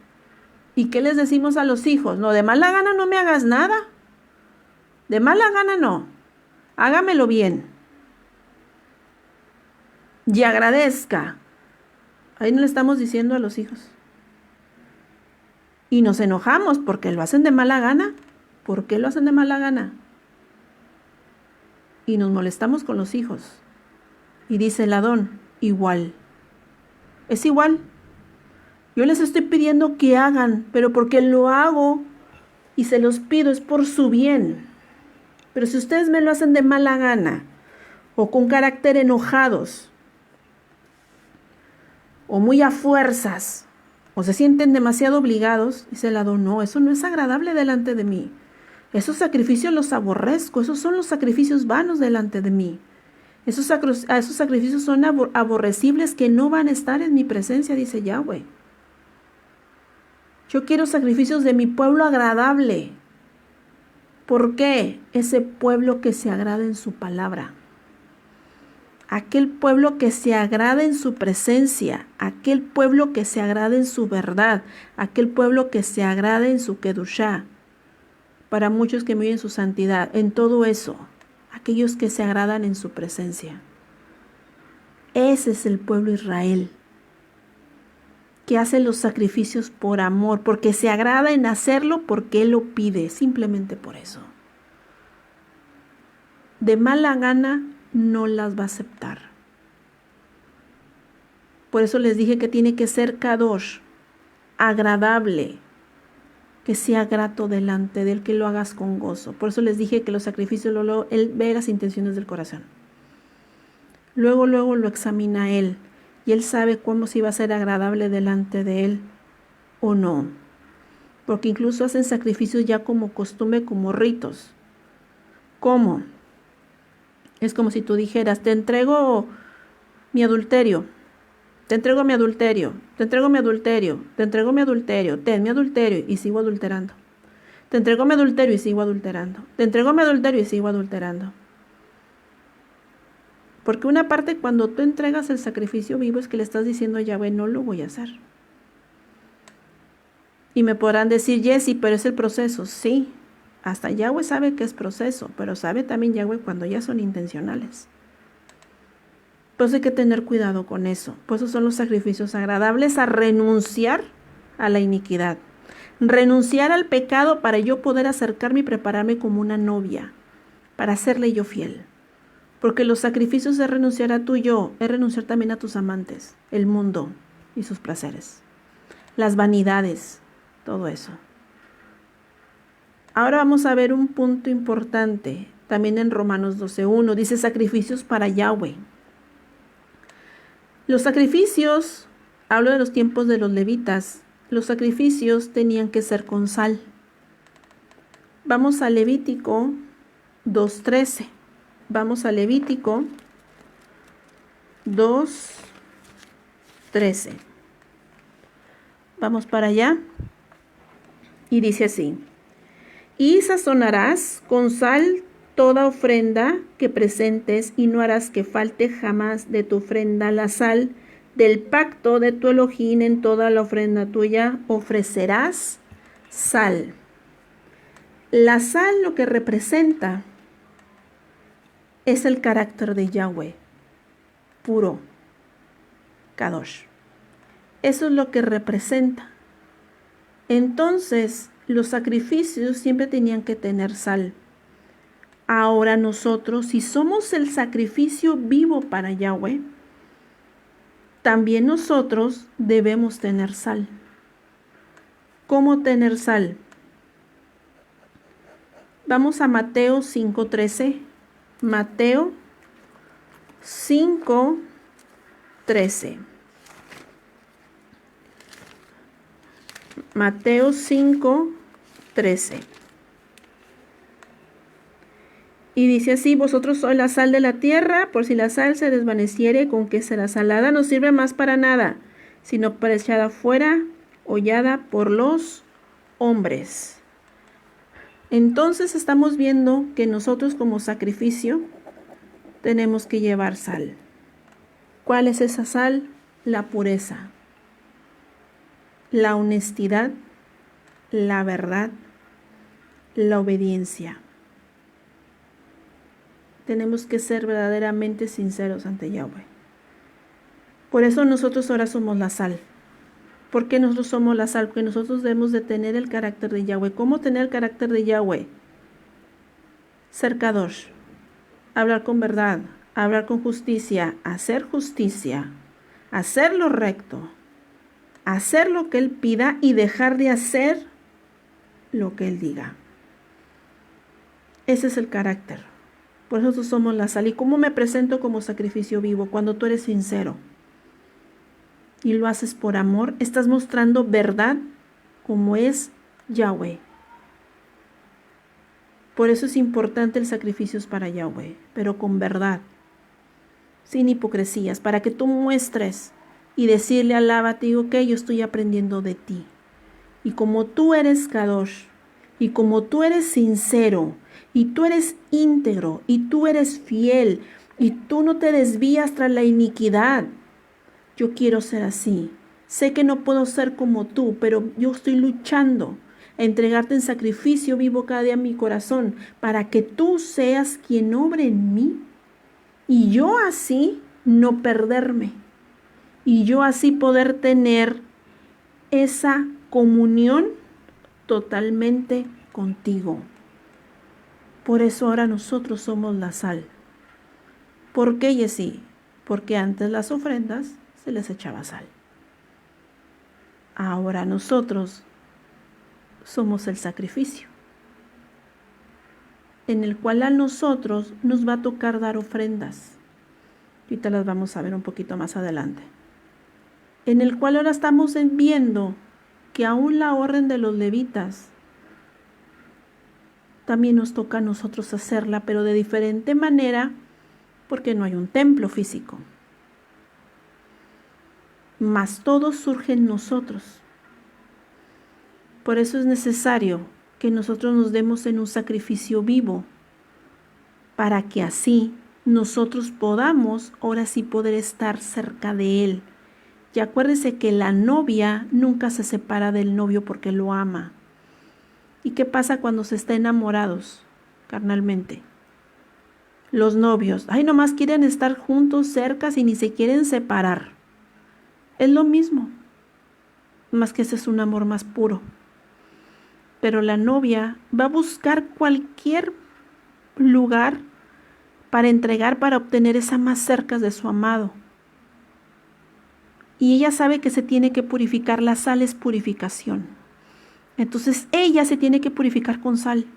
¿Y qué les decimos a los hijos? No, de mala gana no me hagas nada. De mala gana no. Hágamelo bien. Y agradezca. Ahí no le estamos diciendo a los hijos. Y nos enojamos porque lo hacen de mala gana. ¿Por qué lo hacen de mala gana? Y nos molestamos con los hijos. Y dice el Adón, igual. Es igual. Yo les estoy pidiendo que hagan, pero porque lo hago y se los pido es por su bien. Pero si ustedes me lo hacen de mala gana o con carácter enojados o muy a fuerzas o se sienten demasiado obligados, dice el Adón, no, eso no es agradable delante de mí. Esos sacrificios los aborrezco, esos son los sacrificios vanos delante de mí. Esos sacrificios son aborrecibles que no van a estar en mi presencia, dice Yahweh. Yo quiero sacrificios de mi pueblo agradable. ¿Por qué? Ese pueblo que se agrada en su palabra. Aquel pueblo que se agrada en su presencia. Aquel pueblo que se agrada en su verdad. Aquel pueblo que se agrada en su kedushá. Para muchos que viven su santidad. En todo eso. Aquellos que se agradan en su presencia. Ese es el pueblo Israel, que hace los sacrificios por amor, porque se agrada en hacerlo porque Él lo pide, simplemente por eso. De mala gana no las va a aceptar. Por eso les dije que tiene que ser kadosh, agradable, que sea grato delante de él, que lo hagas con gozo. Por eso les dije que los sacrificios, él ve las intenciones del corazón. Luego lo examina él, y él sabe cómo si va a ser agradable delante de él o no. Porque incluso hacen sacrificios ya como costumbre, como ritos. ¿Cómo? Es como si tú dijeras, te entrego mi adulterio, te entrego mi adulterio, te entrego mi adulterio, te entrego mi adulterio, ten mi adulterio y sigo adulterando. Te entrego mi adulterio y sigo adulterando. Te entrego mi adulterio y sigo adulterando. Porque una parte cuando tú entregas el sacrificio vivo es que le estás diciendo a Yahweh, no lo voy a hacer. Y me podrán decir, Jessy, pero es el proceso. Sí, hasta Yahweh sabe que es proceso, pero sabe también Yahweh cuando ya son intencionales. Pues hay que tener cuidado con eso. Por eso son los sacrificios agradables, a renunciar a la iniquidad. Renunciar al pecado para yo poder acercarme y prepararme como una novia, para serle yo fiel. Porque los sacrificios es renunciar a tu yo, es renunciar también a tus amantes, el mundo y sus placeres, las vanidades, todo eso. Ahora vamos a ver un punto importante, también en Romanos 12:1, dice sacrificios para Yahweh. Los sacrificios, hablo de los tiempos de los levitas, los sacrificios tenían que ser con sal. Vamos a Levítico 2:13. Vamos a Levítico 2:13. Vamos para allá. Y dice así: y sazonarás con sal toda ofrenda que presentes, y no harás que falte jamás de tu ofrenda la sal del pacto de tu Elohim. En toda la ofrenda tuya ofrecerás sal. La sal lo que representa es el carácter de Yahweh, puro, kadosh. Eso es lo que representa. Entonces, los sacrificios siempre tenían que tener sal. Ahora nosotros, si somos el sacrificio vivo para Yahweh, también nosotros debemos tener sal. ¿Cómo tener sal? Vamos a Mateo 5:13. Mateo 5:13. Mateo 5:13. Y dice así: vosotros sois la sal de la tierra, por si la sal se desvaneciere, con que será salada, no sirve más para nada, sino para echada fuera, hollada por los hombres. Entonces estamos viendo que nosotros como sacrificio tenemos que llevar sal. ¿Cuál es esa sal? La pureza, la honestidad, la verdad, la obediencia. Tenemos que ser verdaderamente sinceros ante Yahweh. Por eso nosotros ahora somos la sal. ¿Por qué nosotros somos la sal? Porque nosotros debemos de tener el carácter de Yahweh. ¿Cómo tener el carácter de Yahweh? Ser kadosh, hablar con verdad, hablar con justicia, hacer lo recto, hacer lo que Él pida y dejar de hacer lo que Él diga. Ese es el carácter. Por eso nosotros somos la sal. ¿Y cómo me presento como sacrificio vivo? Cuando tú eres sincero y lo haces por amor, estás mostrando verdad como es Yahweh. Por eso es importante el sacrificio para Yahweh, pero con verdad, sin hipocresías, para que tú muestres y decirle al Abba, te digo que yo estoy aprendiendo de ti. Y como tú eres kadosh, y como tú eres sincero, y tú eres íntegro, y tú eres fiel, y tú no te desvías tras la iniquidad, yo quiero ser así. Sé que no puedo ser como tú, pero yo estoy luchando a entregarte en sacrificio vivo cada día en mi corazón, para que tú seas quien obre en mí, y yo así no perderme, y yo así poder tener esa comunión totalmente contigo. Por eso ahora nosotros somos la sal. ¿Por qué, Jessy? Porque antes las ofrendas se les echaba sal. Ahora nosotros somos el sacrificio, en el cual a nosotros nos va a tocar dar ofrendas. Ahorita las vamos a ver un poquito más adelante. En el cual ahora estamos viendo que aún la orden de los levitas también nos toca a nosotros hacerla, pero de diferente manera, porque no hay un templo físico. Mas todo surge en nosotros. Por eso es necesario que nosotros nos demos en un sacrificio vivo, para que así nosotros podamos ahora sí poder estar cerca de Él. Y acuérdese que la novia nunca se separa del novio porque lo ama. ¿Y qué pasa cuando se está enamorados carnalmente? Los novios, nomás quieren estar juntos, cerca y ni se quieren separar. Es lo mismo, más que ese es un amor más puro. Pero la novia va a buscar cualquier lugar para entregar, para obtener esa más cerca de su amado. Y ella sabe que se tiene que purificar, la sal es purificación. Entonces ella se tiene que purificar con sal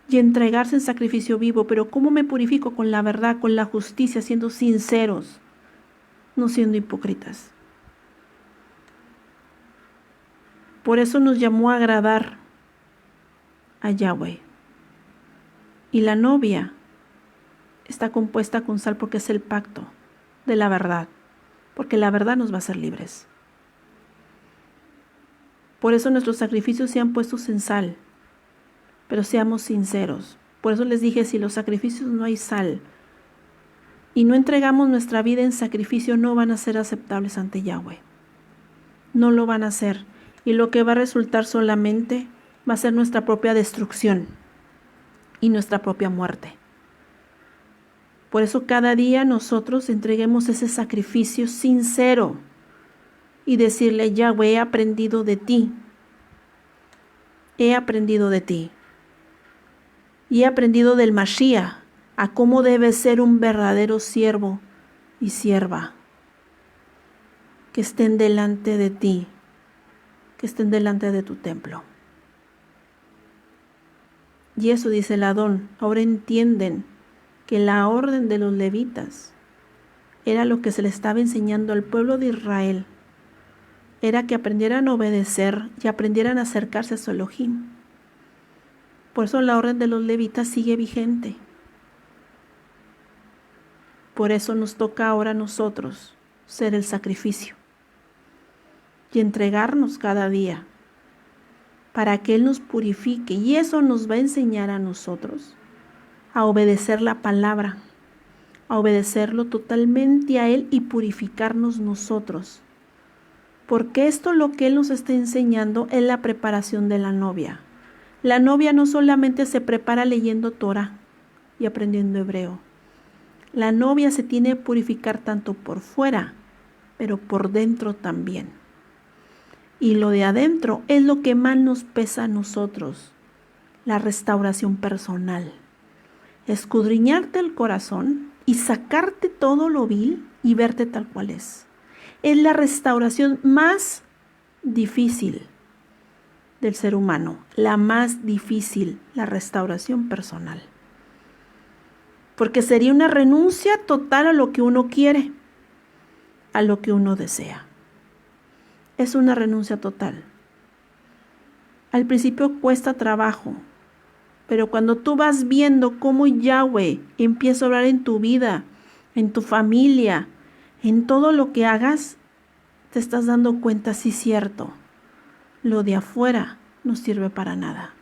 y entregarse en sacrificio vivo. Pero ¿cómo me purifico? Con la verdad, con la justicia, siendo sinceros, no siendo hipócritas. Por eso nos llamó a agradar a Yahweh. Y la novia está compuesta con sal porque es el pacto de la verdad, porque la verdad nos va a hacer libres. Por eso nuestros sacrificios sean puestos en sal, pero seamos sinceros. Por eso les dije, si los sacrificios no hay sal y no entregamos nuestra vida en sacrificio, no van a ser aceptables ante Yahweh. No lo van a hacer. Y lo que va a resultar solamente va a ser nuestra propia destrucción y nuestra propia muerte. Por eso cada día nosotros entreguemos ese sacrificio sincero y decirle, Yahweh, he aprendido de ti. He aprendido de ti. Y he aprendido del Mashiach a cómo debe ser un verdadero siervo y sierva. Que estén delante de ti, que estén delante de tu templo. Y eso dice el Adón. Ahora entienden que la orden de los levitas era lo que se le estaba enseñando al pueblo de Israel. Era que aprendieran a obedecer y aprendieran a acercarse a su Elohim. Por eso la orden de los levitas sigue vigente. Por eso nos toca ahora a nosotros ser el sacrificio y entregarnos cada día para que Él nos purifique. Y eso nos va a enseñar a nosotros a obedecer la palabra, a obedecerlo totalmente a Él y purificarnos nosotros. Porque esto lo que Él nos está enseñando es la preparación de la novia. La novia no solamente se prepara leyendo Torah y aprendiendo hebreo. La novia se tiene que purificar tanto por fuera, pero por dentro también. Y lo de adentro es lo que más nos pesa a nosotros, la restauración personal. Escudriñarte el corazón y sacarte todo lo vil y verte tal cual es. Es la restauración más difícil del ser humano, la más difícil, la restauración personal. Porque sería una renuncia total a lo que uno quiere, a lo que uno desea. Es una renuncia total. Al principio cuesta trabajo, pero cuando tú vas viendo cómo Yahweh empieza a obrar en tu vida, en tu familia, en todo lo que hagas, te estás dando cuenta, sí, cierto, lo de afuera no sirve para nada.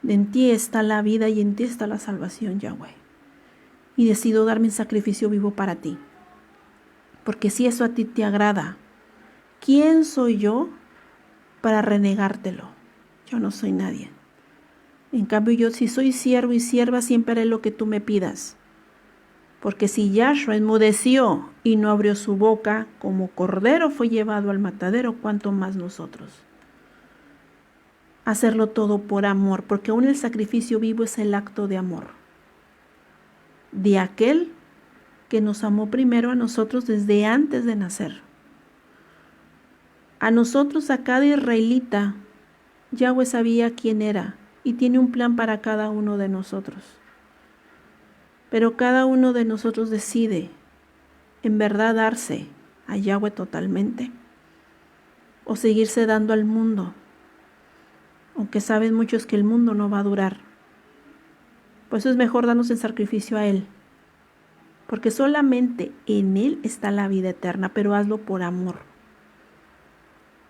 En ti está la vida y en ti está la salvación, Yahweh. Y decido darme un sacrificio vivo para ti. Porque si eso a ti te agrada, ¿quién soy yo para renegártelo? Yo no soy nadie. En cambio, yo si soy siervo y sierva, siempre haré lo que tú me pidas. Porque si Yahshua enmudeció y no abrió su boca, como cordero fue llevado al matadero, ¿cuánto más nosotros? Hacerlo todo por amor, porque aún el sacrificio vivo es el acto de amor de aquel que nos amó primero a nosotros desde antes de nacer. A nosotros, a cada israelita, Yahweh sabía quién era y tiene un plan para cada uno de nosotros. Pero cada uno de nosotros decide en verdad darse a Yahweh totalmente o seguirse dando al mundo, aunque saben muchos que el mundo no va a durar. Por eso es mejor darnos en sacrificio a Él, porque solamente en Él está la vida eterna, pero hazlo por amor,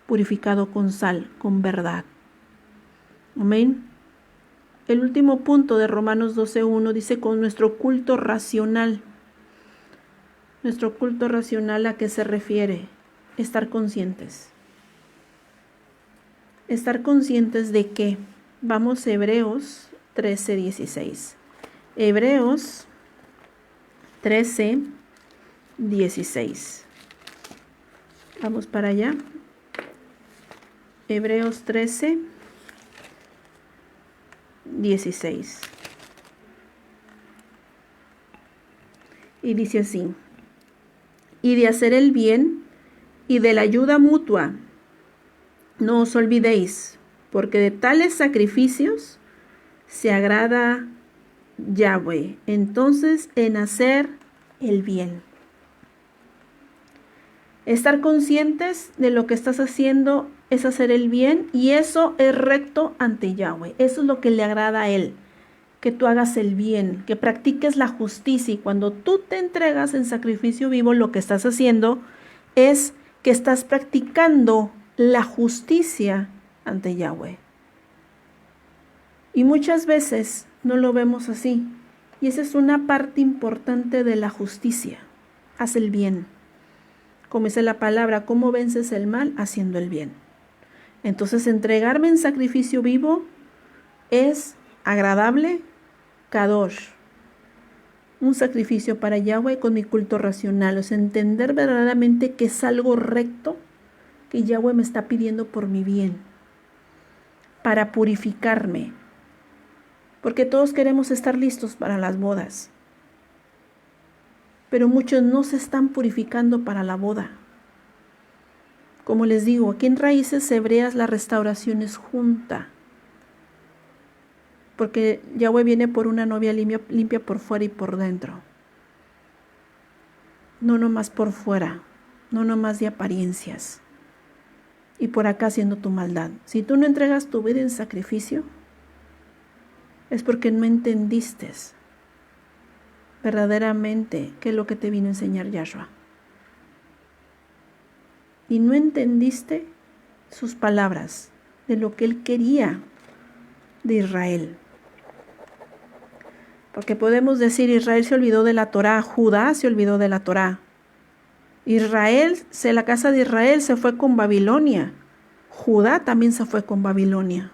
purificado con sal, con verdad. Amén. El último punto de Romanos 12:1 dice con nuestro culto racional. Nuestro culto racional, ¿a qué se refiere? Estar conscientes. Estar conscientes de que, vamos a Hebreos 13:16. Hebreos 13:16. Vamos para allá. Hebreos 13:16. Y dice así: y de hacer el bien y de la ayuda mutua, no os olvidéis, porque de tales sacrificios se agrada Yahweh. Entonces, en hacer el bien. Estar conscientes de lo que estás haciendo es hacer el bien, y eso es recto ante Yahweh. Eso es lo que le agrada a Él, que tú hagas el bien, que practiques la justicia. Y cuando tú te entregas en sacrificio vivo, lo que estás haciendo es que estás practicando la justicia ante Yahweh. Y muchas veces no lo vemos así. Y esa es una parte importante de la justicia. Haz el bien. Como dice la palabra, ¿cómo vences el mal? Haciendo el bien. Entonces, entregarme en sacrificio vivo es agradable, kadosh, un sacrificio para Yahweh con mi culto racional. O sea, entender verdaderamente que es algo recto que Yahweh me está pidiendo por mi bien, para purificarme, porque todos queremos estar listos para las bodas, pero muchos no se están purificando para la boda. Como les digo, aquí en Raíces Hebreas la restauración es junta, porque Yahweh viene por una novia limpia por fuera y por dentro. No nomás por fuera, no nomás de apariencias, y por acá haciendo tu maldad. Si tú no entregas tu vida en sacrificio, es porque no entendiste verdaderamente qué es lo que te vino a enseñar Yahshua. Y no entendiste sus palabras, de lo que Él quería de Israel. Porque podemos decir, Israel se olvidó de la Torá, Judá se olvidó de la Torá. La casa de Israel se fue con Babilonia. Judá también se fue con Babilonia.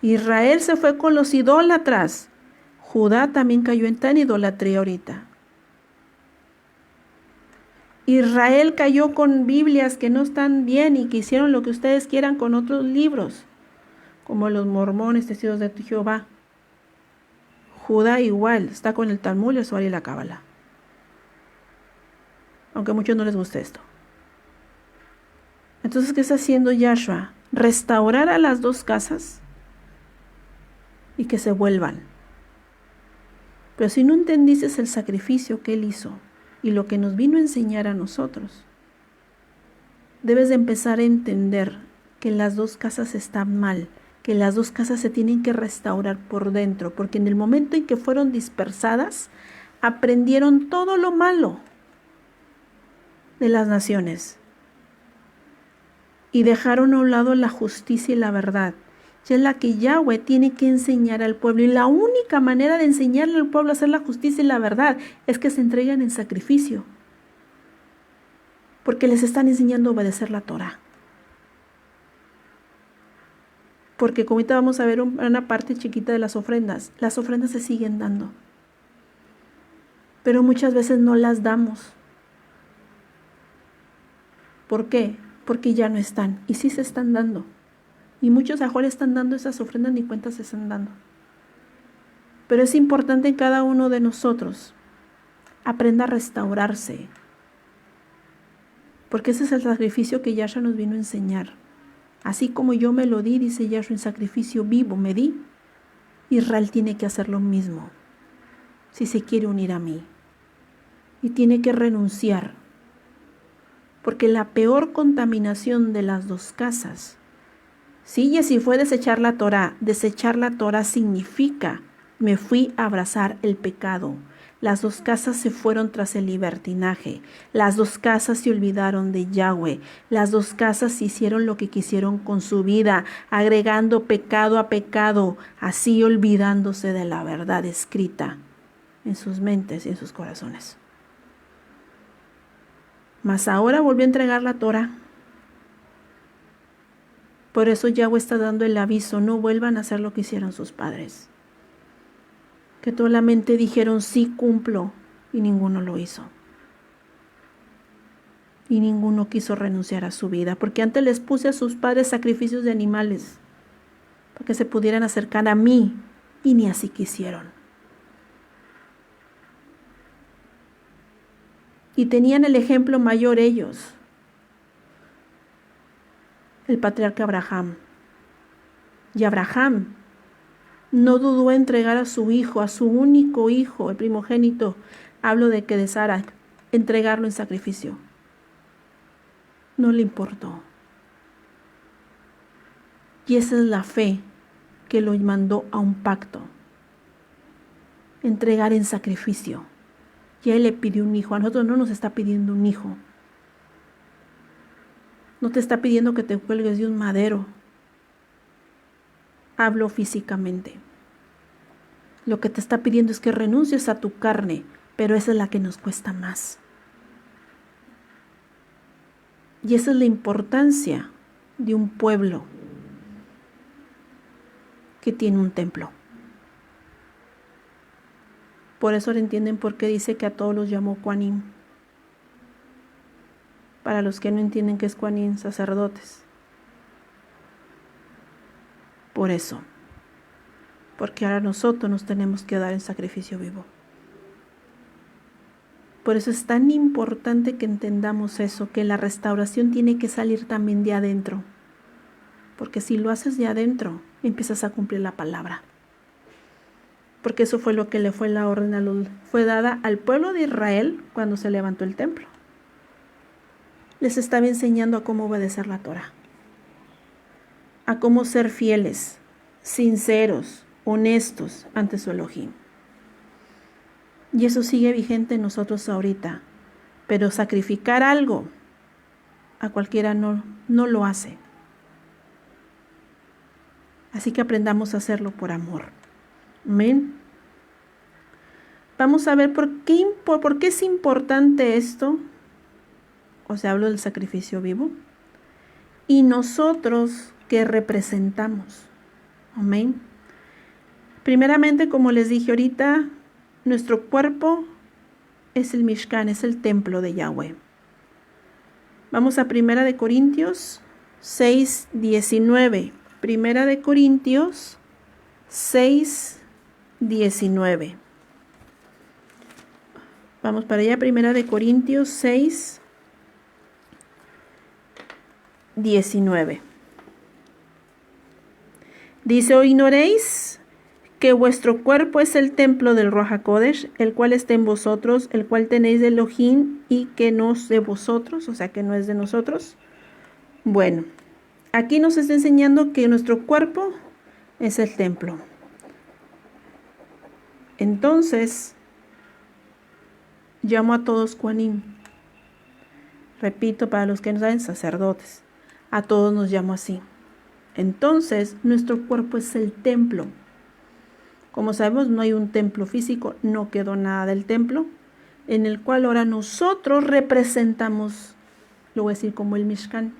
Israel se fue con los idólatras. Judá también cayó en tan idolatría ahorita. Israel cayó con Biblias que no están bien y que hicieron lo que ustedes quieran con otros libros, como los mormones, testigos de Jehová. Judá igual, está con el Talmud, el Zohar y la Cábala. Aunque a muchos no les guste esto. Entonces, ¿qué está haciendo Yahshua? Restaurar a las dos casas y que se vuelvan. Pero si no entendiste el sacrificio que Él hizo y lo que nos vino a enseñar a nosotros, debes de empezar a entender que las dos casas están mal, que las dos casas se tienen que restaurar por dentro, porque en el momento en que fueron dispersadas, aprendieron todo lo malo de las naciones y dejaron a un lado la justicia y la verdad, que es la que Yahweh tiene que enseñar al pueblo. Y la única manera de enseñarle al pueblo a hacer la justicia y la verdad es que se entreguen en sacrificio, porque les están enseñando a obedecer la Torah. Porque como ahorita vamos a ver una parte chiquita de las ofrendas se siguen dando, pero muchas veces no las damos. ¿Por qué? Porque ya no están, y sí se están dando. Y muchos ahora están dando esas ofrendas, ni cuentas se están dando. Pero es importante en cada uno de nosotros aprenda a restaurarse. Porque ese es el sacrificio que Yahshua nos vino a enseñar. Así como yo me lo di, dice Yahshua, en sacrificio vivo me di, Israel tiene que hacer lo mismo si se quiere unir a mí. Y tiene que renunciar. Porque la peor contaminación de las dos casas, sí, Jessy, fue desechar la Torah. Desechar la Torah significa, me fui a abrazar el pecado. Las dos casas se fueron tras el libertinaje. Las dos casas se olvidaron de Yahweh. Las dos casas hicieron lo que quisieron con su vida, agregando pecado a pecado, así olvidándose de la verdad escrita en sus mentes y en sus corazones. Mas ahora volvió a entregar la Torah. Por eso Yahweh está dando el aviso, no vuelvan a hacer lo que hicieron sus padres. Que solamente dijeron sí cumplo y ninguno lo hizo. Y ninguno quiso renunciar a su vida, porque antes les puse a sus padres sacrificios de animales para que se pudieran acercar a mí y ni así quisieron. Y tenían el ejemplo mayor ellos, el patriarca Abraham. Y Abraham no dudó en entregar a su hijo, a su único hijo, el primogénito, hablo de que de Sara, entregarlo en sacrificio. No le importó. Y esa es la fe que lo mandó a un pacto. Entregar en sacrificio. Y a él le pidió un hijo. A nosotros no nos está pidiendo un hijo. No te está pidiendo que te cuelgues de un madero. Hablo físicamente. Lo que te está pidiendo es que renuncies a tu carne, pero esa es la que nos cuesta más. Y esa es la importancia de un pueblo que tiene un templo. Por eso ahora entienden por qué dice que a todos los llamó Kohanim. Para los que no entienden qué es Kohanim, sacerdotes. Por eso. Porque ahora nosotros nos tenemos que dar en sacrificio vivo. Por eso es tan importante que entendamos eso, que la restauración tiene que salir también de adentro. Porque si lo haces de adentro, empiezas a cumplir la palabra. Porque eso fue lo que le fue la orden, fue dada al pueblo de Israel cuando se levantó el templo. Les estaba enseñando a cómo obedecer la Torah. A cómo ser fieles, sinceros, honestos ante su Elohim. Y eso sigue vigente en nosotros ahorita. Pero sacrificar algo, a cualquiera no lo hace. Así que aprendamos a hacerlo por amor. Amén. Vamos a ver por qué es importante esto. O sea, hablo del sacrificio vivo. Y nosotros que representamos. Amén. Primeramente, como les dije ahorita, nuestro cuerpo es el Mishkan, es el templo de Yahweh. Vamos a 1 Corintios 6:19. 1 Corintios 6:19. Vamos para allá, 1 Corintios 6:19. Dice, ¿o ignoréis que vuestro cuerpo es el templo del Ruach HaKodesh, el cual está en vosotros, el cual tenéis de Elohim y que no es de vosotros, o sea que no es de nosotros? Bueno, aquí nos está enseñando que nuestro cuerpo es el templo. Entonces, llamo a todos Kohanim. Repito, para los que no saben, sacerdotes. A todos nos llamo así. Entonces, nuestro cuerpo es el templo. Como sabemos, no hay un templo físico, no quedó nada del templo, en el cual ahora nosotros representamos, lo voy a decir como el Mishkan.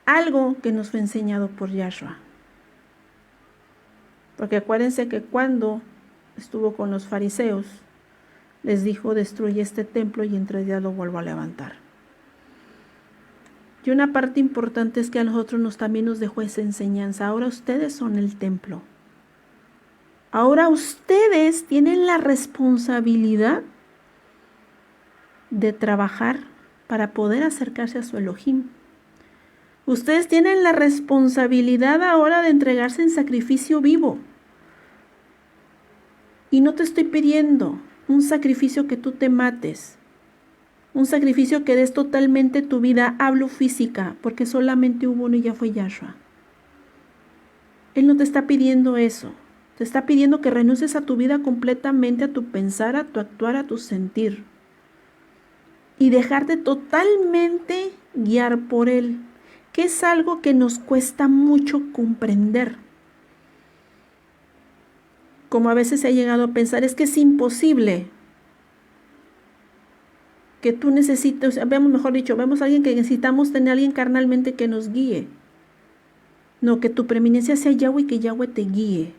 Algo que nos fue enseñado por Yahshua. Porque acuérdense que cuando estuvo con los fariseos, les dijo, destruye este templo y en 3 días lo vuelvo a levantar. Y una parte importante es que a nosotros también nos dejó esa enseñanza. Ahora ustedes son el templo. Ahora ustedes tienen la responsabilidad de trabajar para poder acercarse a su Elohim. Ustedes tienen la responsabilidad ahora de entregarse en sacrificio vivo. Y no te estoy pidiendo un sacrificio que tú te mates, un sacrificio que des totalmente tu vida, hablo física, porque solamente hubo uno y ya fue Yahshua. Él no te está pidiendo eso, te está pidiendo que renuncies a tu vida completamente, a tu pensar, a tu actuar, a tu sentir. Y dejarte totalmente guiar por Él, que es algo que nos cuesta mucho comprender. Como a veces se ha llegado a pensar, es que es imposible que tú necesites, vemos a alguien que necesitamos tener a alguien carnalmente que nos guíe. No, que tu preeminencia sea Yahweh y que Yahweh te guíe.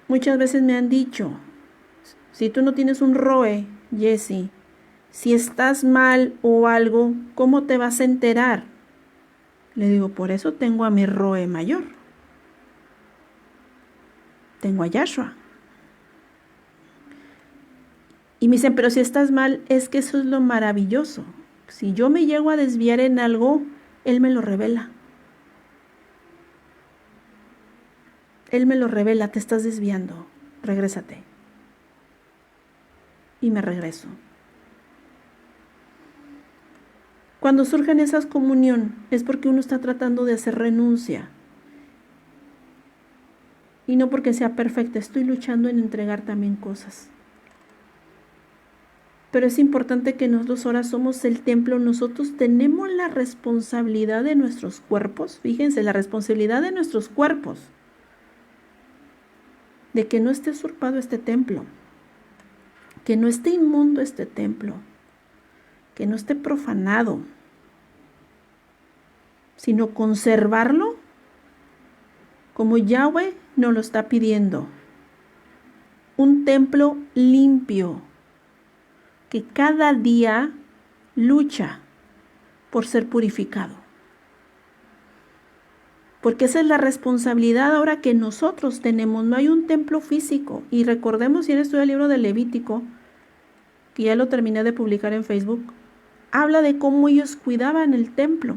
Muchas veces me han dicho, si tú no tienes un Roe, Jesse, si estás mal o algo, ¿cómo te vas a enterar? Le digo, por eso tengo a mi Roe mayor. Tengo a Yahshua. Y me dicen, pero si estás mal, es que eso es lo maravilloso. Si yo me llego a desviar en algo, Él me lo revela. Él me lo revela, te estás desviando, regrésate. Y me regreso. Cuando surgen esas comunión, es porque uno está tratando de hacer renuncia. Y no porque sea perfecta, estoy luchando en entregar también cosas. Pero es importante que nosotros ahora somos el templo, nosotros tenemos la responsabilidad de nuestros cuerpos, fíjense, la responsabilidad de nuestros cuerpos, de que no esté usurpado este templo, que no esté inmundo este templo, que no esté profanado, sino conservarlo como Yahweh nos lo está pidiendo. Un templo limpio, que cada día lucha por ser purificado. Porque esa es la responsabilidad ahora que nosotros tenemos. No hay un templo físico. Y recordemos, si estudia el libro de Levítico, que ya lo terminé de publicar en Facebook, habla de cómo ellos cuidaban el templo.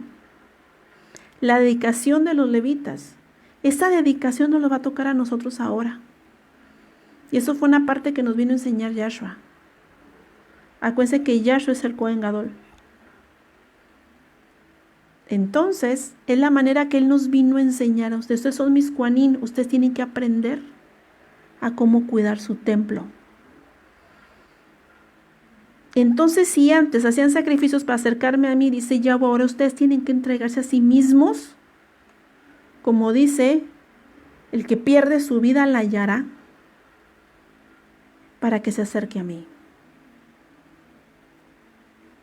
La dedicación de los levitas. Esa dedicación nos lo va a tocar a nosotros ahora. Y eso fue una parte que nos vino a enseñar Yahshua. Acuérdense que Yahshua es el Cohen Gadol. Entonces, es la manera que Él nos vino a enseñar a ustedes. Ustedes son mis Kohanim, ustedes tienen que aprender a cómo cuidar su templo. Entonces, si antes hacían sacrificios para acercarme a mí, dice Yahweh, ahora ustedes tienen que entregarse a sí mismos. Como dice, el que pierde su vida la hallará para que se acerque a mí.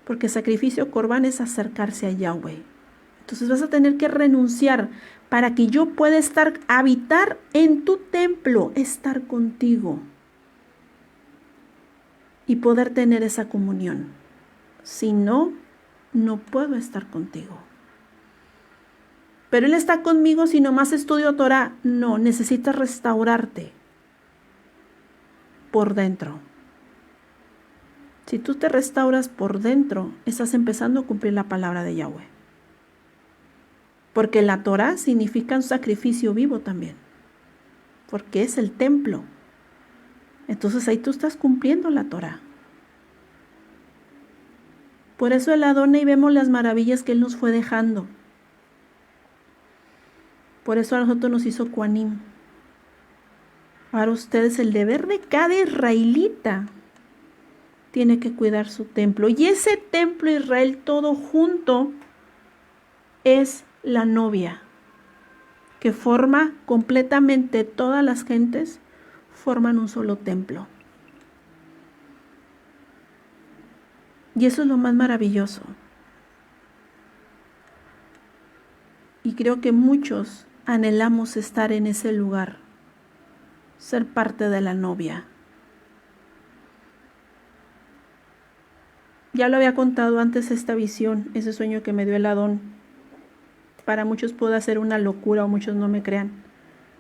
Porque sacrificio corbán es acercarse a Yahweh. Entonces vas a tener que renunciar para que yo pueda habitar en tu templo, estar contigo y poder tener esa comunión. Si no, no puedo estar contigo. Pero Él está conmigo si nomás estudio Torah. No, necesitas restaurarte por dentro. Si tú te restauras por dentro, estás empezando a cumplir la palabra de Yahweh. Porque la Torah significa un sacrificio vivo también. Porque es el templo. Entonces ahí tú estás cumpliendo la Torah. Por eso el Adonai vemos las maravillas que Él nos fue dejando. Por eso a nosotros nos hizo Kohanim. Ahora ustedes, el deber de cada israelita tiene que cuidar su templo. Y ese templo Israel todo junto es la novia, que forma completamente todas las gentes, forman un solo templo. Y eso es lo más maravilloso. Y creo que muchos anhelamos estar en ese lugar, ser parte de la novia. Ya lo había contado antes esta visión, ese sueño que me dio el Adón. Para muchos puede ser una locura o muchos no me crean.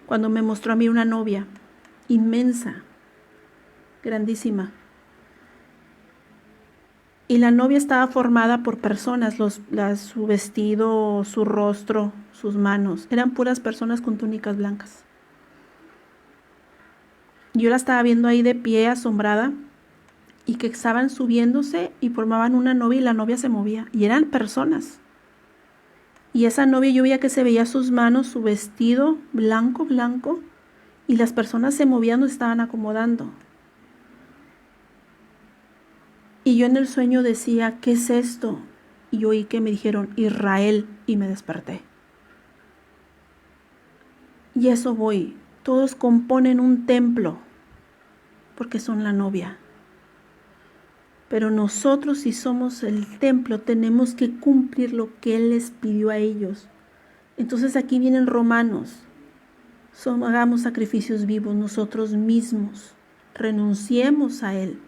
Cuando me mostró a mí una novia inmensa, grandísima, Y la novia estaba formada por personas, su vestido, su rostro, sus manos. Eran puras personas con túnicas blancas. Yo la estaba viendo ahí de pie, asombrada, y que estaban subiéndose y formaban una novia y la novia se movía. Y eran personas. Y esa novia yo veía que se veía sus manos, su vestido blanco, blanco, y las personas se movían, se estaban acomodando. Y yo en el sueño decía, ¿qué es esto? Y yo oí que me dijeron, Israel, y me desperté. Y eso voy, todos componen un templo, porque son la novia. Pero nosotros, si somos el templo, tenemos que cumplir lo que Él les pidió a ellos. Entonces aquí vienen Romanos. Hagamos sacrificios vivos nosotros mismos. Renunciemos a Él,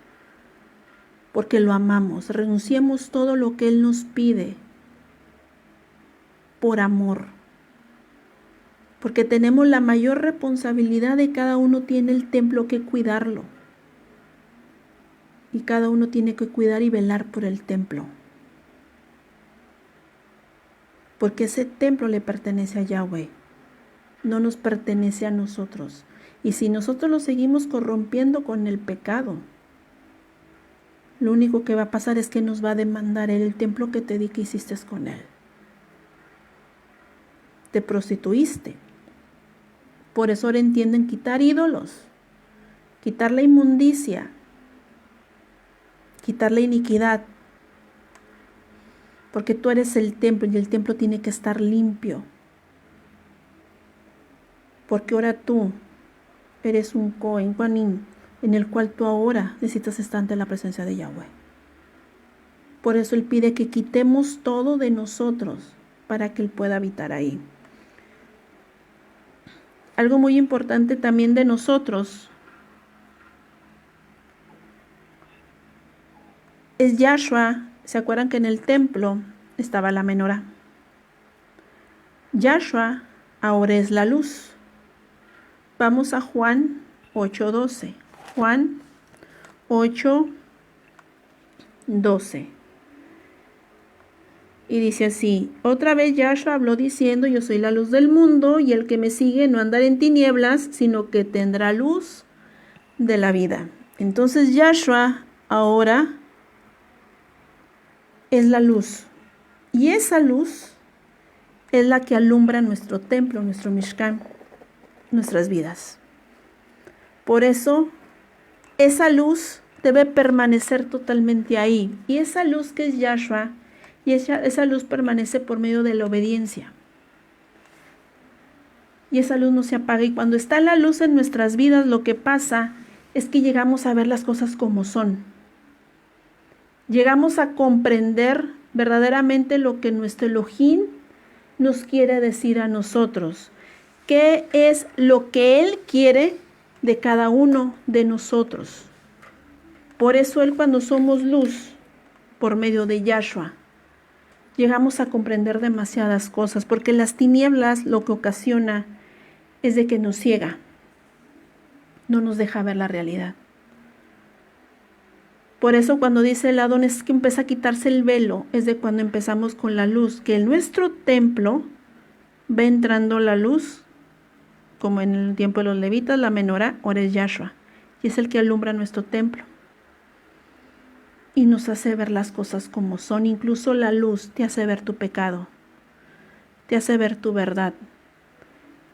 porque lo amamos. Renunciemos todo lo que Él nos pide por amor. Porque tenemos la mayor responsabilidad de cada uno tiene el templo que cuidarlo. Y cada uno tiene que cuidar y velar por el templo. Porque ese templo le pertenece a Yahweh. No nos pertenece a nosotros. Y si nosotros lo seguimos corrompiendo con el pecado, lo único que va a pasar es que nos va a demandar el templo que te di que hiciste con él. Te prostituiste. Por eso ahora entienden quitar ídolos, quitar la inmundicia, quitar la iniquidad. Porque tú eres el templo y el templo tiene que estar limpio. Porque ahora tú eres un Cohen, Juanín, en el cual tú ahora necesitas estar ante la presencia de Yahweh. Por eso Él pide que quitemos todo de nosotros para que Él pueda habitar ahí. Algo muy importante también de nosotros es Yahshua. ¿Se acuerdan que en el templo estaba la menorá? Yahshua ahora es la luz. Vamos a Juan 8:12. Juan 8:12. Y dice así: otra vez Yahshua habló diciendo, yo soy la luz del mundo, y el que me sigue no andará en tinieblas, sino que tendrá luz de la vida. Entonces Yahshua ahora es la luz. Y esa luz es la que alumbra nuestro templo, nuestro Mishkan, nuestras vidas. Por eso, esa luz debe permanecer totalmente ahí. Y esa luz que es Yahshua, y esa luz permanece por medio de la obediencia. Y esa luz no se apaga. Y cuando está la luz en nuestras vidas, lo que pasa es que llegamos a ver las cosas como son. Llegamos a comprender verdaderamente lo que nuestro Elohim nos quiere decir a nosotros. ¿Qué es lo que Él quiere de cada uno de nosotros? Por eso Él, cuando somos luz, por medio de Yahshua, llegamos a comprender demasiadas cosas, porque las tinieblas lo que ocasiona es de que nos ciega, no nos deja ver la realidad. Por eso cuando dice el Adón es que empieza a quitarse el velo, es de cuando empezamos con la luz, que en nuestro templo va entrando la luz, como en el tiempo de los levitas, la menorá, ahora es Yahshua, y es el que alumbra nuestro templo. Y nos hace ver las cosas como son. Incluso la luz te hace ver tu pecado, te hace ver tu verdad.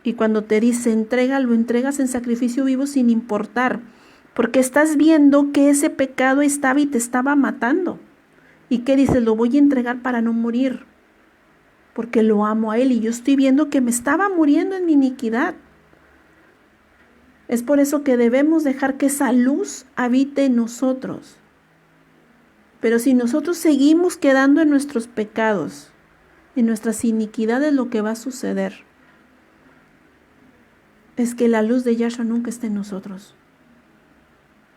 Y cuando te dice entrega, lo entregas en sacrificio vivo sin importar, porque estás viendo que ese pecado estaba y te estaba matando. ¿Y qué dices? Lo voy a entregar para no morir, porque lo amo a Él y yo estoy viendo que me estaba muriendo en mi iniquidad. Es por eso que debemos dejar que esa luz habite en nosotros. Pero si nosotros seguimos quedando en nuestros pecados, en nuestras iniquidades, lo que va a suceder es que la luz de Yahshua nunca esté en nosotros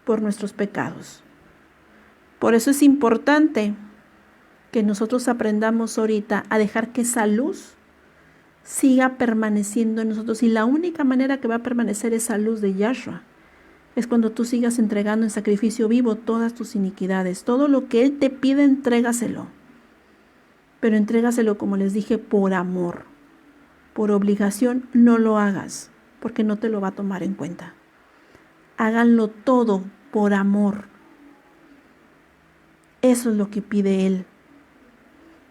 por nuestros pecados. Por eso es importante que nosotros aprendamos ahorita a dejar que esa luz siga permaneciendo en nosotros. Y la única manera que va a permanecer esa luz de Yahshua es cuando tú sigas entregando en sacrificio vivo todas tus iniquidades. Todo lo que Él te pide, entrégaselo. Pero entrégaselo, como les dije, por amor. Por obligación no lo hagas, porque no te lo va a tomar en cuenta. Háganlo todo por amor. Eso es lo que pide Él.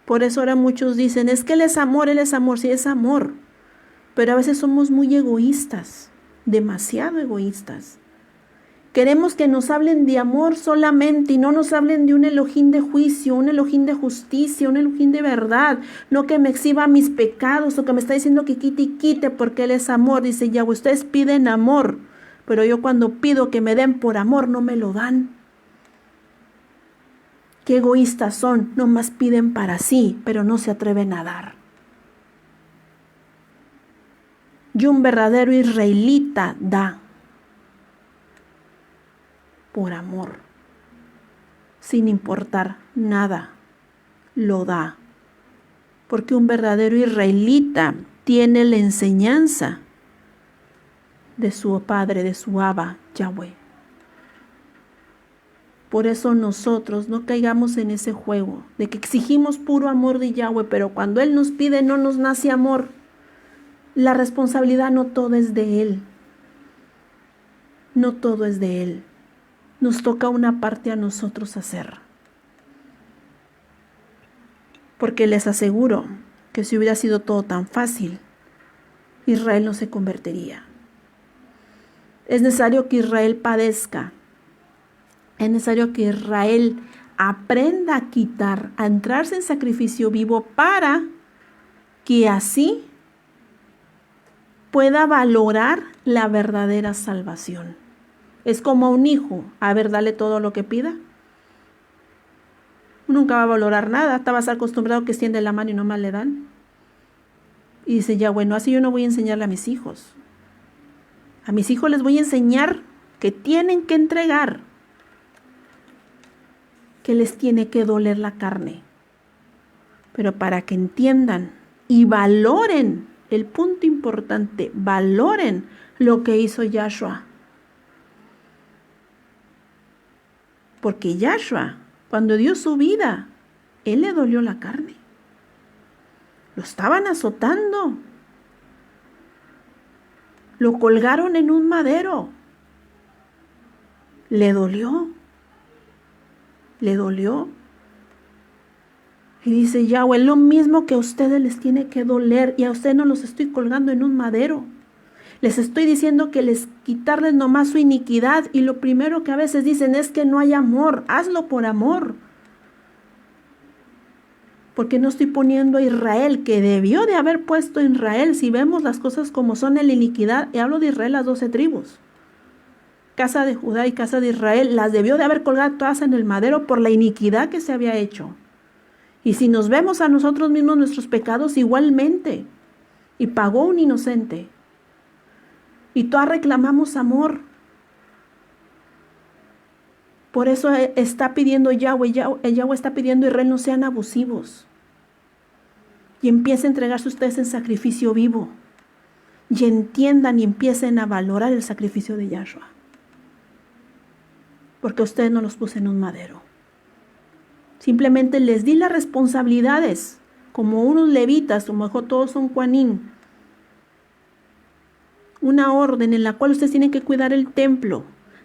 Por eso ahora muchos dicen, es que Él es amor, sí es amor. Pero a veces somos muy egoístas, demasiado egoístas. Queremos que nos hablen de amor solamente y no nos hablen de un Elohim de juicio, un Elohim de justicia, un Elohim de verdad. No que me exhiba mis pecados o que me está diciendo que quite y quite porque Él es amor. Dice Yahweh, ustedes piden amor, pero yo cuando pido que me den por amor no me lo dan. Qué egoístas son, nomás piden para sí, pero no se atreven a dar. Y un verdadero israelita da. Por amor, sin importar nada, lo da. Porque un verdadero israelita tiene la enseñanza de su Padre, de su Abba, Yahweh. Por eso nosotros no caigamos en ese juego de que exigimos puro amor de Yahweh, pero cuando Él nos pide no nos nace amor. La responsabilidad no todo es de Él. No todo es de Él. Nos toca una parte a nosotros hacer. Porque les aseguro que si hubiera sido todo tan fácil, Israel no se convertiría. Es necesario que Israel padezca. Es necesario que Israel aprenda a quitar, a entrarse en sacrificio vivo para que así pueda valorar la verdadera salvación. Es como un hijo, a ver, dale todo lo que pida. Nunca va a valorar nada, estabas acostumbrado que extiende la mano y nomás le dan. Y dice, ya bueno, así yo no voy a enseñarle a mis hijos. A mis hijos les voy a enseñar que tienen que entregar, que les tiene que doler la carne. Pero para que entiendan y valoren, el punto importante, valoren lo que hizo Yahshua. Porque Yahshua, cuando dio su vida, Él le dolió la carne. Lo estaban azotando. Lo colgaron en un madero. Le dolió. Le dolió. Y dice Yahweh, lo mismo que a ustedes les tiene que doler y a ustedes no los estoy colgando en un madero. Les estoy diciendo que les quitarles nomás su iniquidad y lo primero que a veces dicen es que no hay amor. Hazlo por amor. Porque no estoy poniendo a Israel, que debió de haber puesto a Israel. Si vemos las cosas como son en la iniquidad, y hablo de Israel, las 12 tribus. Casa de Judá y casa de Israel, las debió de haber colgado todas en el madero por la iniquidad que se había hecho. Y si nos vemos a nosotros mismos nuestros pecados igualmente. Y pagó un inocente. Y todas reclamamos amor. Por eso está pidiendo Yahweh está pidiendo a Israel no sean abusivos. Y empiecen a entregarse ustedes en sacrificio vivo. Y entiendan y empiecen a valorar el sacrificio de Yahshua. Porque ustedes no los puse en un madero. Simplemente les di las responsabilidades. Como unos levitas, como mejor todos son Juanín. Una orden en la cual ustedes tienen que cuidar el templo,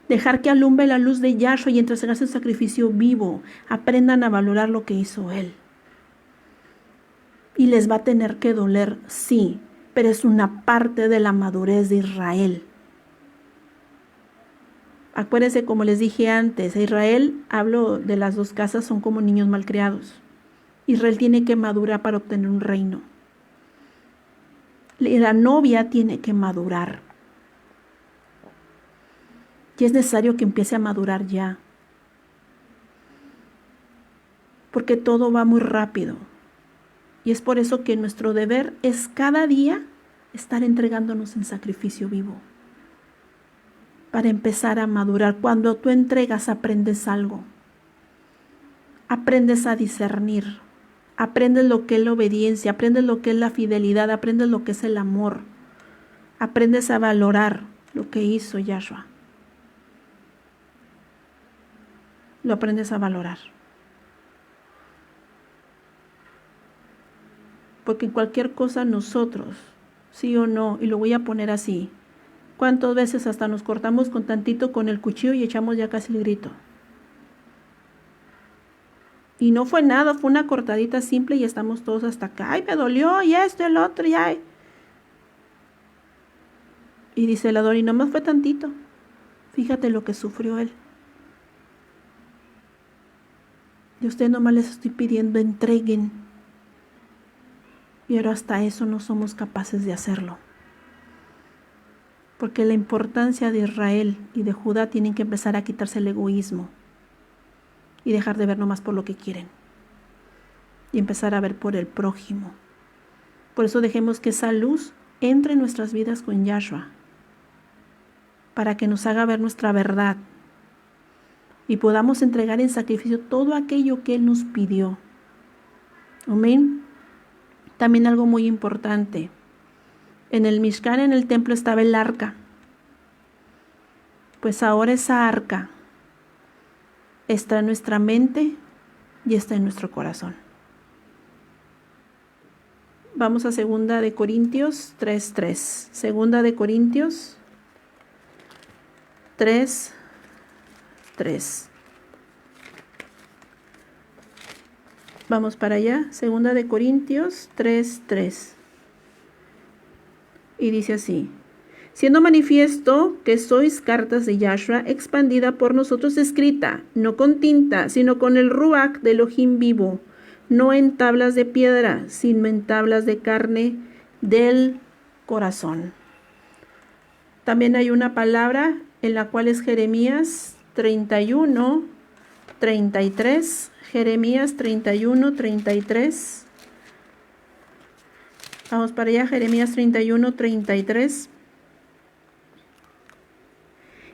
dejar que alumbre la luz de Yahshua y entregarse en sacrificio vivo. Aprendan a valorar lo que hizo Él. Y les va a tener que doler, sí, pero es una parte de la madurez de Israel. Acuérdense, como les dije antes, a Israel, hablo de las dos casas, son como niños malcriados. Israel tiene que madurar para obtener un reino. La novia tiene que madurar. Y es necesario que empiece a madurar ya. Porque todo va muy rápido. Y es por eso que nuestro deber es cada día estar entregándonos en sacrificio vivo. Para empezar a madurar. Cuando tú entregas, aprendes algo. Aprendes a discernir. Aprendes lo que es la obediencia, aprendes lo que es la fidelidad, aprendes lo que es el amor. Aprendes a valorar lo que hizo Yahshua. lo aprendes a valorar. Porque en cualquier cosa nosotros, sí o no, y lo voy a poner así, ¿cuántas veces hasta nos cortamos con tantito con el cuchillo y echamos ya casi el grito? Y no fue nada, fue una cortadita simple y estamos todos hasta acá. ¡Ay, me dolió! Y esto, el otro, y ay. Y dice el Ador, y nomás fue tantito. Fíjate lo que sufrió él. Y a usted nomás les estoy pidiendo, entreguen. Y ahora hasta eso no somos capaces de hacerlo. Porque la importancia de Israel y de Judá tienen que empezar a quitarse el egoísmo. Y dejar de ver nomás por lo que quieren. Y empezar a ver por el prójimo. Por eso dejemos que esa luz entre en nuestras vidas con Yahshua. Para que nos haga ver nuestra verdad. Y podamos entregar en sacrificio todo aquello que Él nos pidió. Amén. También algo muy importante. En el Mishkan, en el templo, estaba el arca. Pues ahora esa arca está en nuestra mente y está en nuestro corazón. Vamos a 2 de Corintios 3:3. 2 de Corintios 3:3. Vamos para allá. 2 de Corintios 3:3. Y dice así: siendo manifiesto que sois cartas de Yahshua, expandida por nosotros, escrita, no con tinta, sino con el ruach de Elohim vivo, no en tablas de piedra, sino en tablas de carne del corazón. También hay una palabra en la cual es Jeremías 31:33. Jeremías 31:33. Vamos para allá, Jeremías 31:33.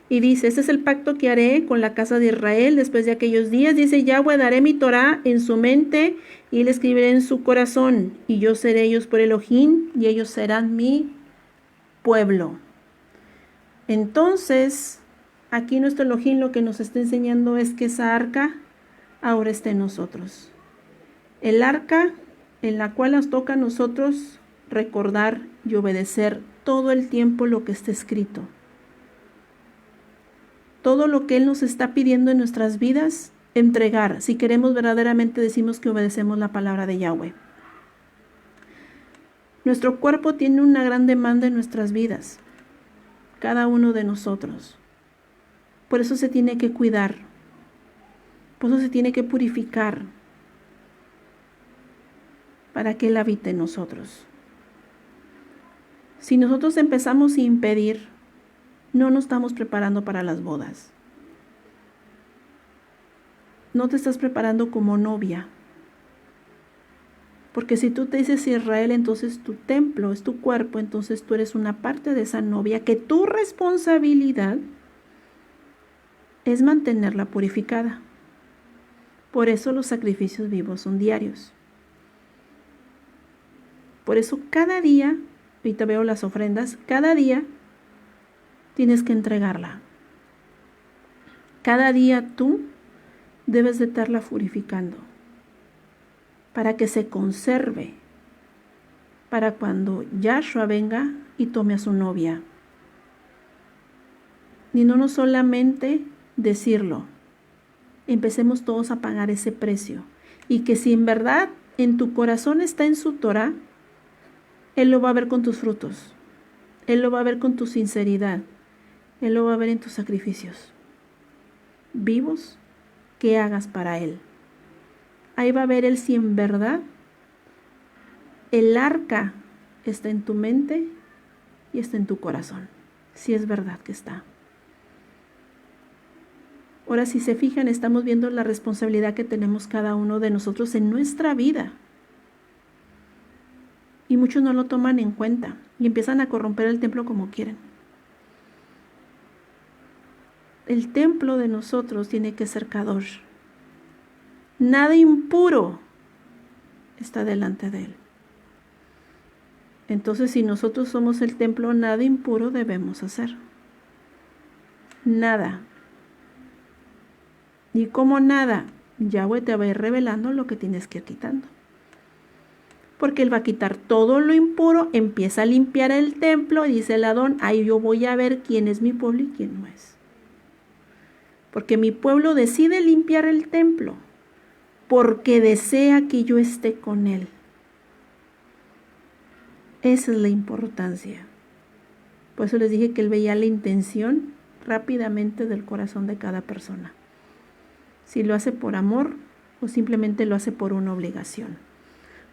Y dice, este es el pacto que haré con la casa de Israel después de aquellos días. Dice, Yahweh, daré mi Torah en su mente y la escribiré en su corazón. Y yo seré ellos por Elohim y ellos serán mi pueblo. Entonces, aquí nuestro Elohim lo que nos está enseñando es que esa arca ahora está en nosotros. El arca en la cual nos toca a nosotros recordar y obedecer todo el tiempo lo que está escrito. Todo lo que Él nos está pidiendo en nuestras vidas, entregar, si queremos verdaderamente decimos que obedecemos la palabra de Yahweh. Nuestro cuerpo tiene una gran demanda en nuestras vidas, cada uno de nosotros. Por eso se tiene que cuidar, por eso se tiene que purificar, para que Él habite en nosotros. Si nosotros empezamos a impedir, no nos estamos preparando para las bodas. No te estás preparando como novia. Porque si tú te dices Israel, entonces tu templo es tu cuerpo, entonces tú eres una parte de esa novia que tu responsabilidad es mantenerla purificada. Por eso los sacrificios vivos son diarios. Por eso cada día, ahorita veo las ofrendas, cada día tienes que entregarla. Cada día tú debes de estarla purificando para que se conserve para cuando Yahshua venga y tome a su novia. Y no solamente decirlo, empecemos todos a pagar ese precio. Y que si en verdad en tu corazón está en su Torah, Él lo va a ver con tus frutos. Él lo va a ver con tu sinceridad. Él lo va a ver en tus sacrificios vivos que hagas para Él. Ahí va a ver Él si en verdad el arca está en tu mente y está en tu corazón. Si es verdad que está. Ahora, si se fijan, estamos viendo la responsabilidad que tenemos cada uno de nosotros en nuestra vida. Y muchos no lo toman en cuenta y empiezan a corromper el templo como quieren. El templo de nosotros tiene que ser kadosh. Nada impuro está delante de Él. Entonces, si nosotros somos el templo, nada impuro debemos hacer. Nada. Y como nada, Yahweh te va a ir revelando lo que tienes que ir quitando. Porque Él va a quitar todo lo impuro, empieza a limpiar el templo, y dice el Adón, ahí yo voy a ver quién es mi pueblo y quién no es. Porque mi pueblo decide limpiar el templo, porque desea que yo esté con Él. Esa es la importancia. Por eso les dije que Él veía la intención rápidamente del corazón de cada persona. Si lo hace por amor o simplemente lo hace por una obligación.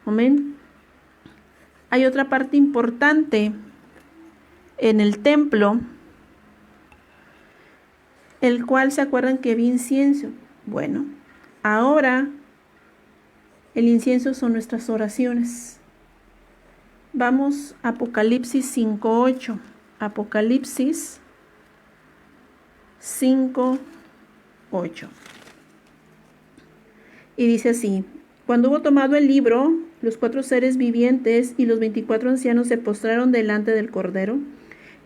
Amén. Hay otra parte importante en el templo, el cual se acuerdan que había incienso. Bueno, ahora el incienso son nuestras oraciones. Vamos a Apocalipsis 5:8. Apocalipsis 5:8. Y dice así: cuando hubo tomado el libro, los 4 seres vivientes y los 24 ancianos se postraron delante del Cordero.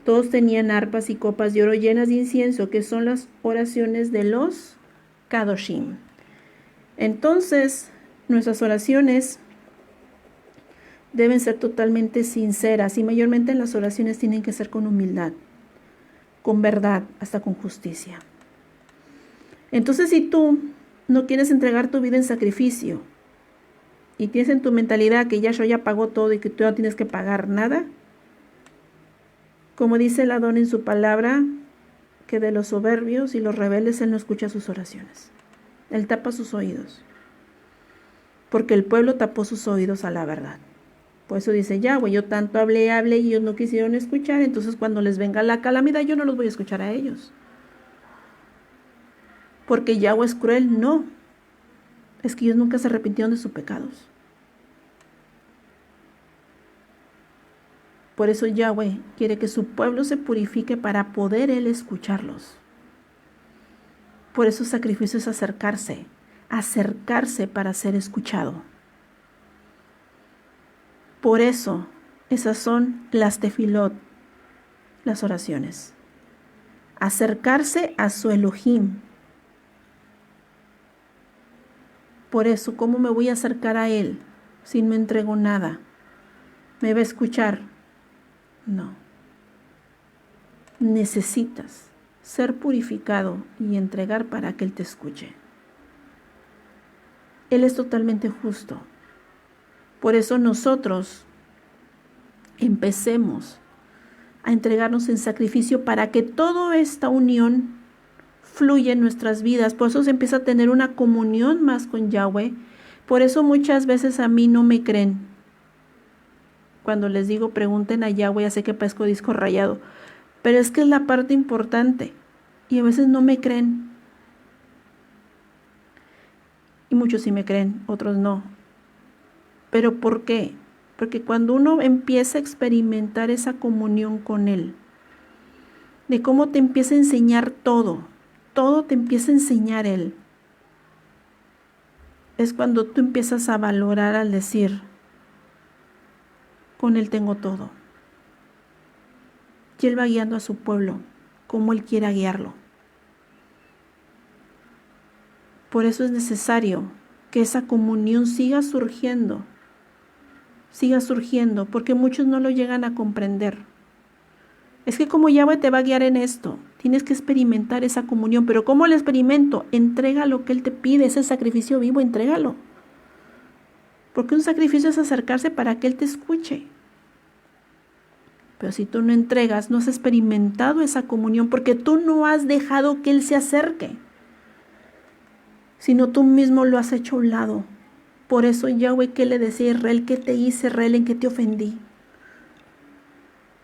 Todos tenían arpas y copas de oro llenas de incienso, que son las oraciones de los Kadoshim. Entonces, nuestras oraciones deben ser totalmente sinceras, y mayormente en las oraciones tienen que ser con humildad, con verdad, hasta con justicia. Entonces, si tú no quieres entregar tu vida en sacrificio y tienes en tu mentalidad que Yahshua ya pagó todo y que tú no tienes que pagar nada, como dice el Adón en su palabra, que de los soberbios y los rebeldes Él no escucha sus oraciones. Él tapa sus oídos, porque el pueblo tapó sus oídos a la verdad. Por eso dice Yahweh, yo tanto hablé y ellos no quisieron escuchar, entonces cuando les venga la calamidad yo no los voy a escuchar a ellos. Porque Yahweh es cruel, no. Es que ellos nunca se arrepintieron de sus pecados. Por eso Yahweh quiere que su pueblo se purifique para poder Él escucharlos. Por eso el sacrificio es acercarse para ser escuchado. Por eso, esas son las tefilot, las oraciones. Acercarse a su Elohim. Por eso, ¿cómo me voy a acercar a Él si no entrego nada? ¿Me va a escuchar? No. Necesitas ser purificado y entregar para que Él te escuche. Él es totalmente justo. Por eso nosotros empecemos a entregarnos en sacrificio para que toda esta unión fluya en nuestras vidas. Por eso se empieza a tener una comunión más con Yahweh. Por eso muchas veces a mí no me creen. Cuando les digo pregunten a Yahweh, ya sé que parezco disco rayado, pero es que es la parte importante y a veces no me creen. Y muchos sí me creen, otros no. ¿Pero por qué? Porque cuando uno empieza a experimentar esa comunión con Él, de cómo te empieza a enseñar todo te empieza a enseñar Él, es cuando tú empiezas a valorar al decir, con Él tengo todo. Y Él va guiando a su pueblo como Él quiera guiarlo. Por eso es necesario que esa comunión siga surgiendo, porque muchos no lo llegan a comprender. Es que como Yahweh te va a guiar en esto, tienes que experimentar esa comunión. Pero ¿cómo lo experimento? Entrega lo que Él te pide, ese sacrificio vivo, entrégalo. Porque un sacrificio es acercarse para que Él te escuche. Pero si tú no entregas, no has experimentado esa comunión, porque tú no has dejado que Él se acerque, sino tú mismo lo has hecho a un lado. Por eso Yahweh, ¿qué le decía a Israel? ¿Qué te hice, Israel? ¿En qué te ofendí?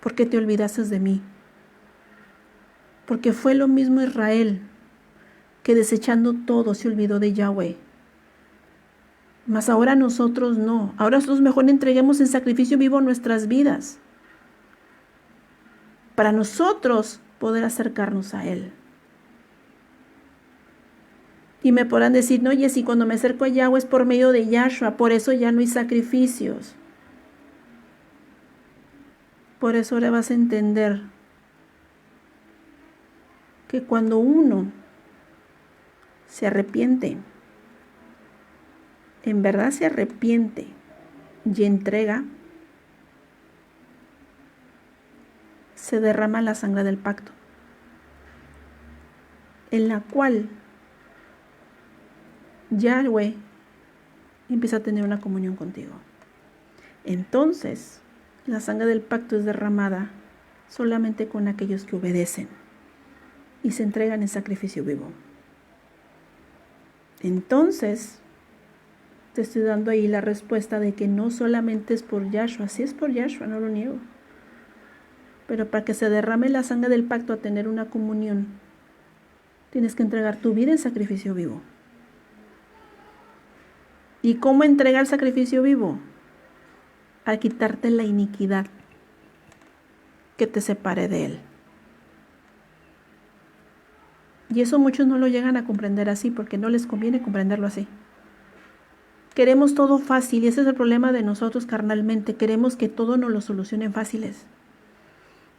¿Por qué te olvidaste de mí? Porque fue lo mismo Israel, que desechando todo se olvidó de Yahweh. Mas ahora nosotros no. Ahora nosotros mejor entreguemos en sacrificio vivo nuestras vidas, para nosotros poder acercarnos a Él. Y me podrán decir, no, Jessy, cuando me acerco a Yahweh es por medio de Yahshua, por eso ya no hay sacrificios. Por eso ahora vas a entender que cuando uno se arrepiente, en verdad se arrepiente y entrega, se derrama la sangre del pacto, en la cual Yahweh empieza a tener una comunión contigo. Entonces, la sangre del pacto es derramada solamente con aquellos que obedecen y se entregan en sacrificio vivo. Entonces, te estoy dando ahí la respuesta de que no solamente es por Yahshua, sí es por Yahshua, no lo niego. Pero para que se derrame la sangre del pacto a tener una comunión, tienes que entregar tu vida en sacrificio vivo. ¿Y cómo entregar el sacrificio vivo? Al quitarte la iniquidad que te separe de Él. Y eso muchos no lo llegan a comprender así, porque no les conviene comprenderlo así. Queremos todo fácil, y ese es el problema de nosotros carnalmente. Queremos que todo nos lo solucionen fáciles.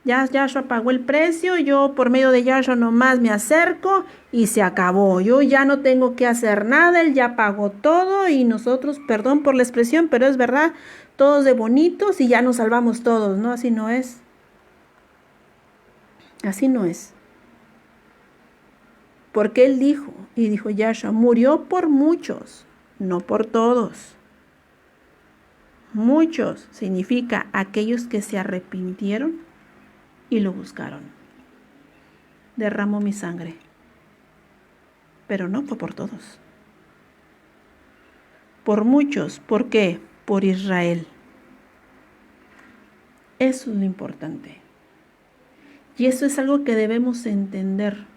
Ya Yahshua pagó el precio, yo por medio de Yahshua nomás me acerco y se acabó. Yo ya no tengo que hacer nada, Él ya pagó todo y nosotros, perdón por la expresión, pero es verdad, todos de bonitos y ya nos salvamos todos, ¿no? Así no es. Así no es. Porque Él dijo, y dijo Yahshua, murió por muchos, no por todos. Muchos significa aquellos que se arrepintieron y lo buscaron. Derramó mi sangre, pero no fue por todos. Por muchos, ¿por qué? Por Israel. Eso es lo importante. Y eso es algo que debemos entender.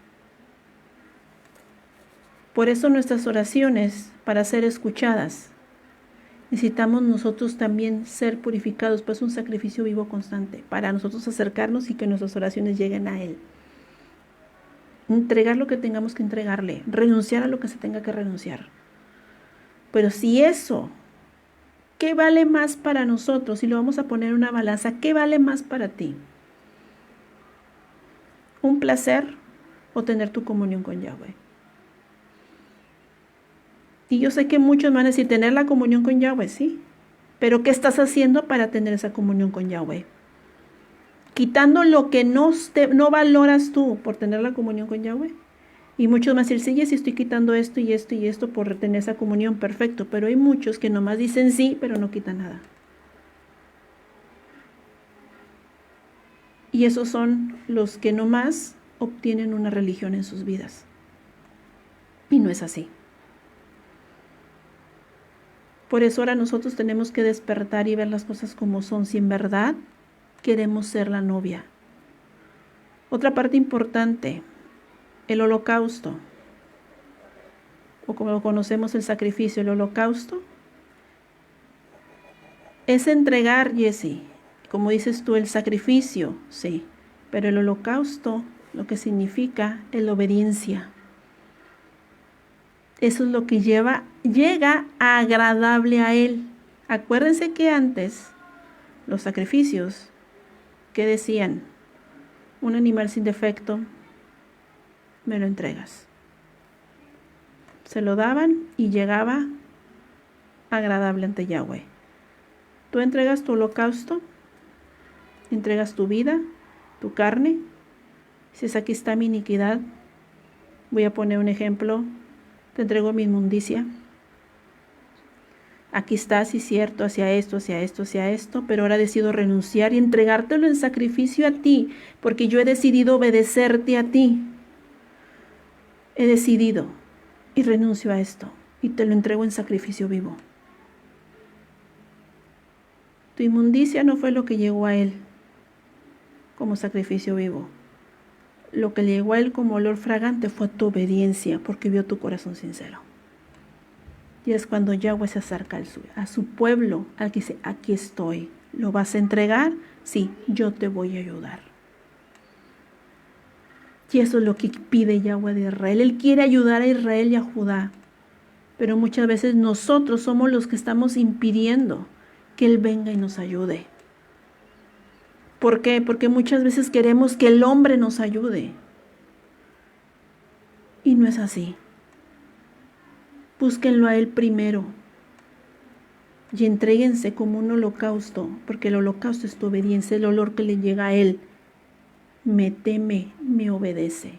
Por eso nuestras oraciones, para ser escuchadas, necesitamos nosotros también ser purificados, pues un sacrificio vivo constante, para nosotros acercarnos y que nuestras oraciones lleguen a Él. Entregar lo que tengamos que entregarle, renunciar a lo que se tenga que renunciar. Pero si eso, ¿qué vale más para nosotros? Si lo vamos a poner en una balanza, ¿qué vale más para ti? ¿Un placer o tener tu comunión con Yahweh? Y yo sé que muchos van a decir, tener la comunión con Yahweh, sí. Pero ¿qué estás haciendo para tener esa comunión con Yahweh? Quitando lo que no valoras tú por tener la comunión con Yahweh. Y muchos van a decir, sí, sí estoy quitando esto y esto y esto por tener esa comunión, perfecto. Pero hay muchos que nomás dicen sí, pero no quitan nada. Y esos son los que nomás obtienen una religión en sus vidas. Y no es así. Por eso ahora nosotros tenemos que despertar y ver las cosas como son, si en verdad queremos ser la novia. Otra parte importante, el holocausto, o como lo conocemos el sacrificio, el holocausto, es entregar, Jessy, como dices tú, el sacrificio, sí, pero el holocausto lo que significa es la obediencia. Eso es lo que llega agradable a Él. Acuérdense que antes los sacrificios, ¿qué decían? Un animal sin defecto, me lo entregas. Se lo daban y llegaba agradable ante Yahweh. Tú entregas tu holocausto, entregas tu vida, tu carne. Dices, aquí está mi iniquidad. Voy a poner un ejemplo. Te entrego mi inmundicia. Aquí está, sí, cierto, hacia esto, pero ahora decido renunciar y entregártelo en sacrificio a ti, porque yo he decidido obedecerte a ti. He decidido y renuncio a esto y te lo entrego en sacrificio vivo. Tu inmundicia no fue lo que llegó a Él como sacrificio vivo. Lo que llegó a Él como olor fragante fue tu obediencia, porque vio tu corazón sincero. Y es cuando Yahweh se acerca a su pueblo, al que dice, aquí estoy. ¿Lo vas a entregar? Sí, yo te voy a ayudar. Y eso es lo que pide Yahweh de Israel. Él quiere ayudar a Israel y a Judá. Pero muchas veces nosotros somos los que estamos impidiendo que Él venga y nos ayude. ¿Por qué? Porque muchas veces queremos que el hombre nos ayude. Y no es así. búsquenlo a Él primero y entréguense como un holocausto, porque el holocausto es tu obediencia, el olor que le llega a Él. Me teme, me obedece.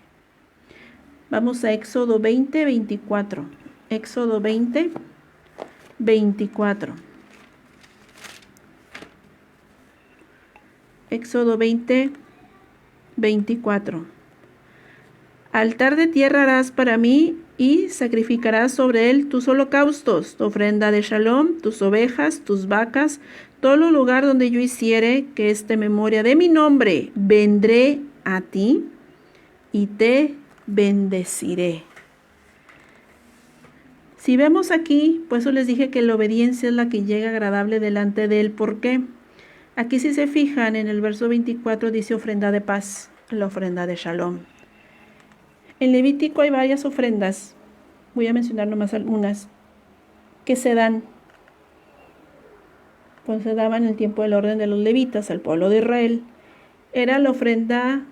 Vamos a Éxodo 20, 24. Éxodo 20, 24. Éxodo 20, 24. Altar de tierra harás para mí y sacrificarás sobre él tus holocaustos, tu ofrenda de shalom, tus ovejas, tus vacas, todo lugar donde yo hiciere que esté memoria de mi nombre, vendré a ti y te bendeciré. Si vemos aquí, por eso les dije que la obediencia es la que llega agradable delante de él. ¿Por qué? Aquí si se fijan en el verso 24 dice ofrenda de paz, la ofrenda de shalom. En Levítico hay varias ofrendas, voy a mencionar nomás algunas, que se dan, pues se daban en el tiempo del orden de los levitas al pueblo de Israel. Era la ofrenda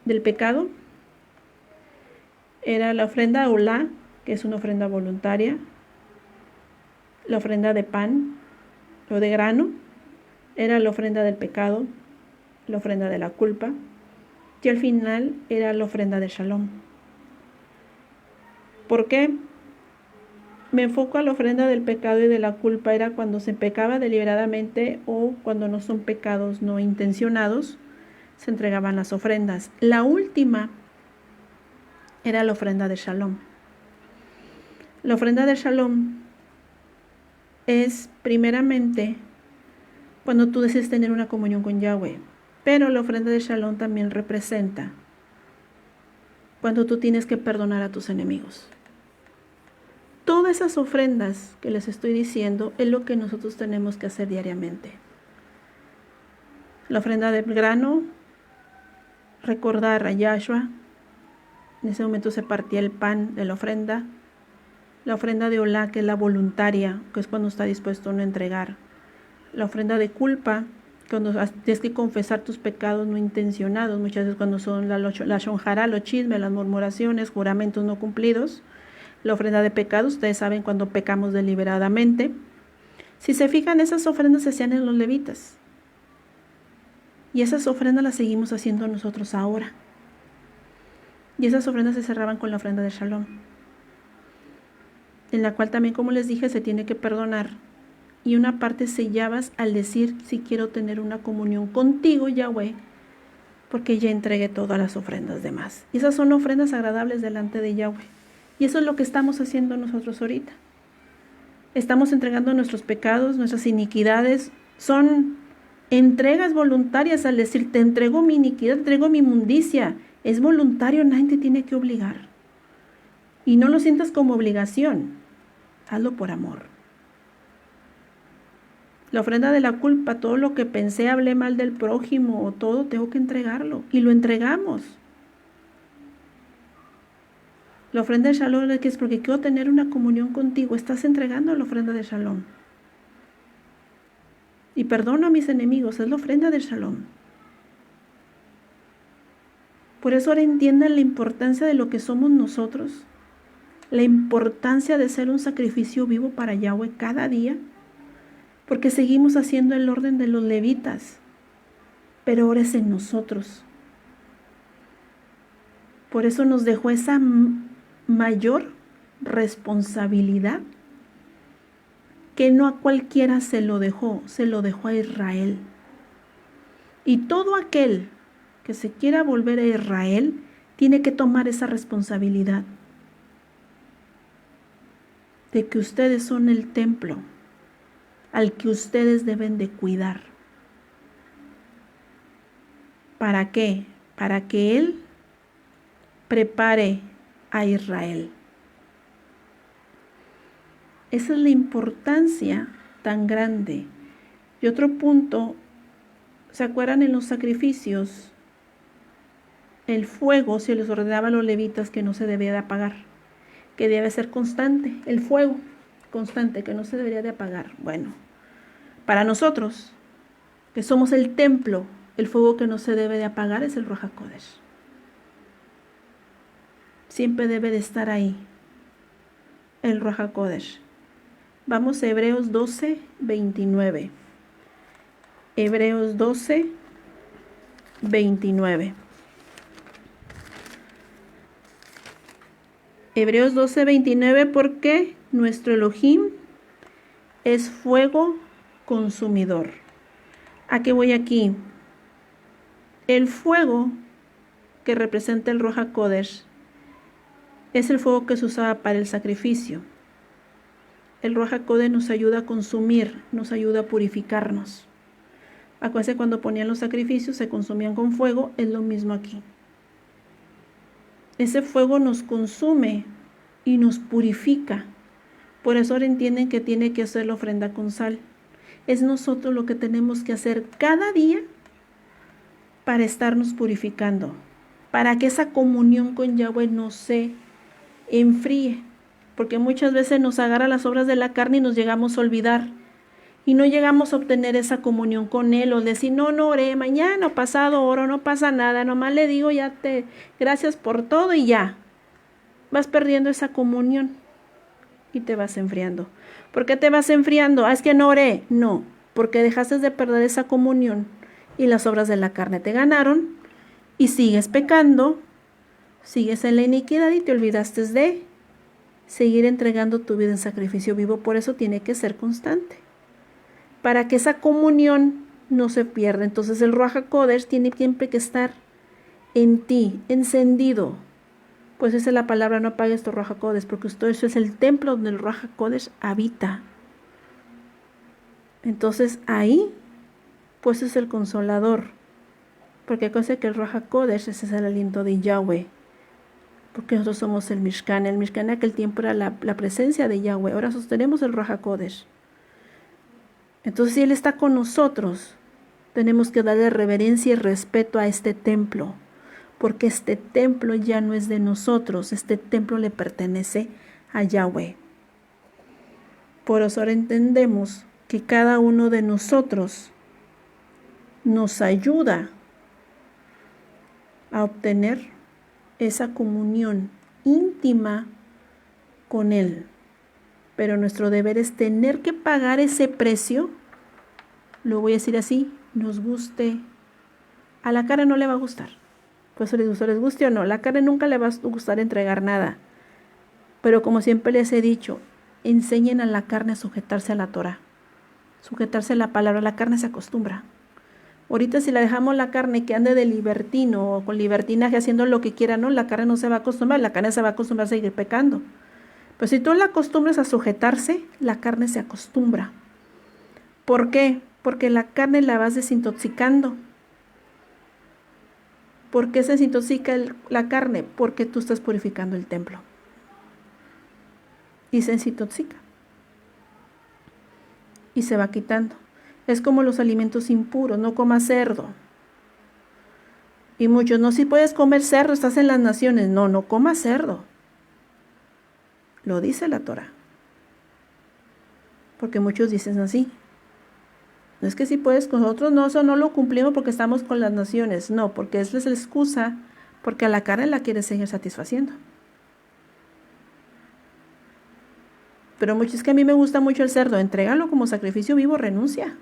del pecado, era la ofrenda olá, que es una ofrenda voluntaria, la ofrenda de pan o de grano, era la ofrenda del pecado, la ofrenda de la culpa, y al final era la ofrenda de shalom. ¿Por qué? Me enfoco a la ofrenda del pecado y de la culpa. Era cuando se pecaba deliberadamente o cuando no son pecados no intencionados, se entregaban las ofrendas. La última era la ofrenda de shalom. La ofrenda de shalom es primeramente cuando tú decides tener una comunión con Yahweh, pero la ofrenda de shalom también representa cuando tú tienes que perdonar a tus enemigos. Todas esas ofrendas que les estoy diciendo es lo que nosotros tenemos que hacer diariamente. La ofrenda del grano, recordar a Yahshua. En ese momento se partía el pan de la ofrenda. La ofrenda de olá, que es la voluntaria, que es cuando está dispuesto a no entregar. La ofrenda de culpa, cuando tienes que confesar tus pecados no intencionados, muchas veces cuando son la shonjara, los chismes, las murmuraciones, juramentos no cumplidos. La ofrenda de pecado, ustedes saben cuando pecamos deliberadamente. Si se fijan, esas ofrendas se hacían en los levitas. Y esas ofrendas las seguimos haciendo nosotros ahora. Y esas ofrendas se cerraban con la ofrenda de shalom, en la cual también, como les dije, se tiene que perdonar. Y una parte sellabas al decir, si quiero tener una comunión contigo, Yahweh, porque ya entregué todas las ofrendas demás. Y esas son ofrendas agradables delante de Yahweh. Y eso es lo que estamos haciendo nosotros ahorita. Estamos entregando nuestros pecados, nuestras iniquidades. Son entregas voluntarias al decir, te entrego mi iniquidad, te entrego mi inmundicia. Es voluntario, nadie te tiene que obligar. Y no lo sientas como obligación. Hazlo por amor. La ofrenda de la culpa, todo lo que pensé, hablé mal del prójimo o todo, tengo que entregarlo. Y lo entregamos. La ofrenda de shalom es porque quiero tener una comunión contigo. Estás entregando la ofrenda de shalom. Y perdono a mis enemigos. Es la ofrenda de shalom. Por eso ahora entiendan la importancia de lo que somos nosotros. La importancia de ser un sacrificio vivo para Yahweh cada día. Porque seguimos haciendo el orden de los levitas. Pero ahora es en nosotros. Por eso nos dejó esa mayor responsabilidad que no a cualquiera se lo dejó a Israel. Y todo aquel que se quiera volver a Israel tiene que tomar esa responsabilidad de que ustedes son el templo al que ustedes deben de cuidar. ¿Para qué? Para que Él prepare a Israel. Esa es la importancia tan grande. Y otro punto, ¿se acuerdan en los sacrificios? El fuego se les ordenaba a los levitas que no se debía de apagar, que debe ser constante, el fuego constante, que no se debería de apagar. Bueno, para nosotros, que somos el templo, el fuego que no se debe de apagar es el Ruach HaKodesh. Siempre debe de estar ahí. el Ruach HaKodesh. Vamos a Hebreos 12, 29. Hebreos 12, 29. Hebreos 12, 29, porque nuestro Elohim es fuego consumidor. ¿A qué voy aquí? El fuego que representa el Ruach HaKodesh es el fuego que se usaba para el sacrificio. El Ruach HaKodesh nos ayuda a consumir, nos ayuda a purificarnos. Acuérdense, cuando ponían los sacrificios se consumían con fuego, es lo mismo aquí. Ese fuego nos consume y nos purifica. Por eso ahora entienden que tiene que hacer la ofrenda con sal. Es nosotros lo que tenemos que hacer cada día para estarnos purificando, para que esa comunión con Yahweh no se enfríe, porque muchas veces nos agarra las obras de la carne y nos llegamos a olvidar y no llegamos a obtener esa comunión con Él, o decir, no oré, mañana o pasado oro, no pasa nada, nomás le digo gracias por todo y ya. Vas perdiendo esa comunión y te vas enfriando. ¿Por qué te vas enfriando? Es que no oré. No, porque dejaste de perder esa comunión y las obras de la carne te ganaron y sigues pecando, sigues en la iniquidad y te olvidaste de seguir entregando tu vida en sacrificio vivo. Por eso tiene que ser constante, para que esa comunión no se pierda. Entonces el Ruach HaKodesh tiene siempre que estar en ti, encendido. Pues esa es la palabra, no apagues tu Ruach HaKodesh, porque eso es el templo donde el Ruach HaKodesh habita. Entonces ahí, pues es el consolador, porque acuérdense que el Ruach HaKodesh ese es el aliento de Yahweh, porque nosotros somos el Mishkan. El Mishkan en aquel tiempo era la presencia de Yahweh, ahora sostenemos el Ruach HaKodesh. Entonces, si Él está con nosotros, tenemos que darle reverencia y respeto a este templo, porque este templo ya no es de nosotros, este templo le pertenece a Yahweh. Por eso ahora entendemos que cada uno de nosotros nos ayuda a obtener esa comunión íntima con Él. Pero nuestro deber es tener que pagar ese precio, lo voy a decir así, nos guste. A la carne no le va a gustar. Pues les guste o no, la carne nunca le va a gustar entregar nada. Pero como siempre les he dicho, enseñen a la carne a sujetarse a la Torah, sujetarse a la palabra. La carne se acostumbra. Ahorita si la dejamos la carne que ande de libertino o con libertinaje haciendo lo que quiera, no, la carne no se va a acostumbrar, la carne se va a acostumbrar a seguir pecando. Pero si tú la acostumbras a sujetarse, la carne se acostumbra. ¿Por qué? Porque la carne la vas desintoxicando. ¿Por qué se desintoxica la carne? Porque tú estás purificando el templo. Y se desintoxica. Y se va quitando. Es como los alimentos impuros, no comas cerdo. Y muchos, no, si puedes comer cerdo, estás en las naciones. No, no comas cerdo. Lo dice la Torah. Porque muchos dicen así. No es que si puedes con nosotros, no, eso no lo cumplimos porque estamos con las naciones. No, porque esa es la excusa, porque a la carne la quieres seguir satisfaciendo. Pero muchos, es que a mí me gusta mucho el cerdo, entrégalo como sacrificio vivo, renuncia.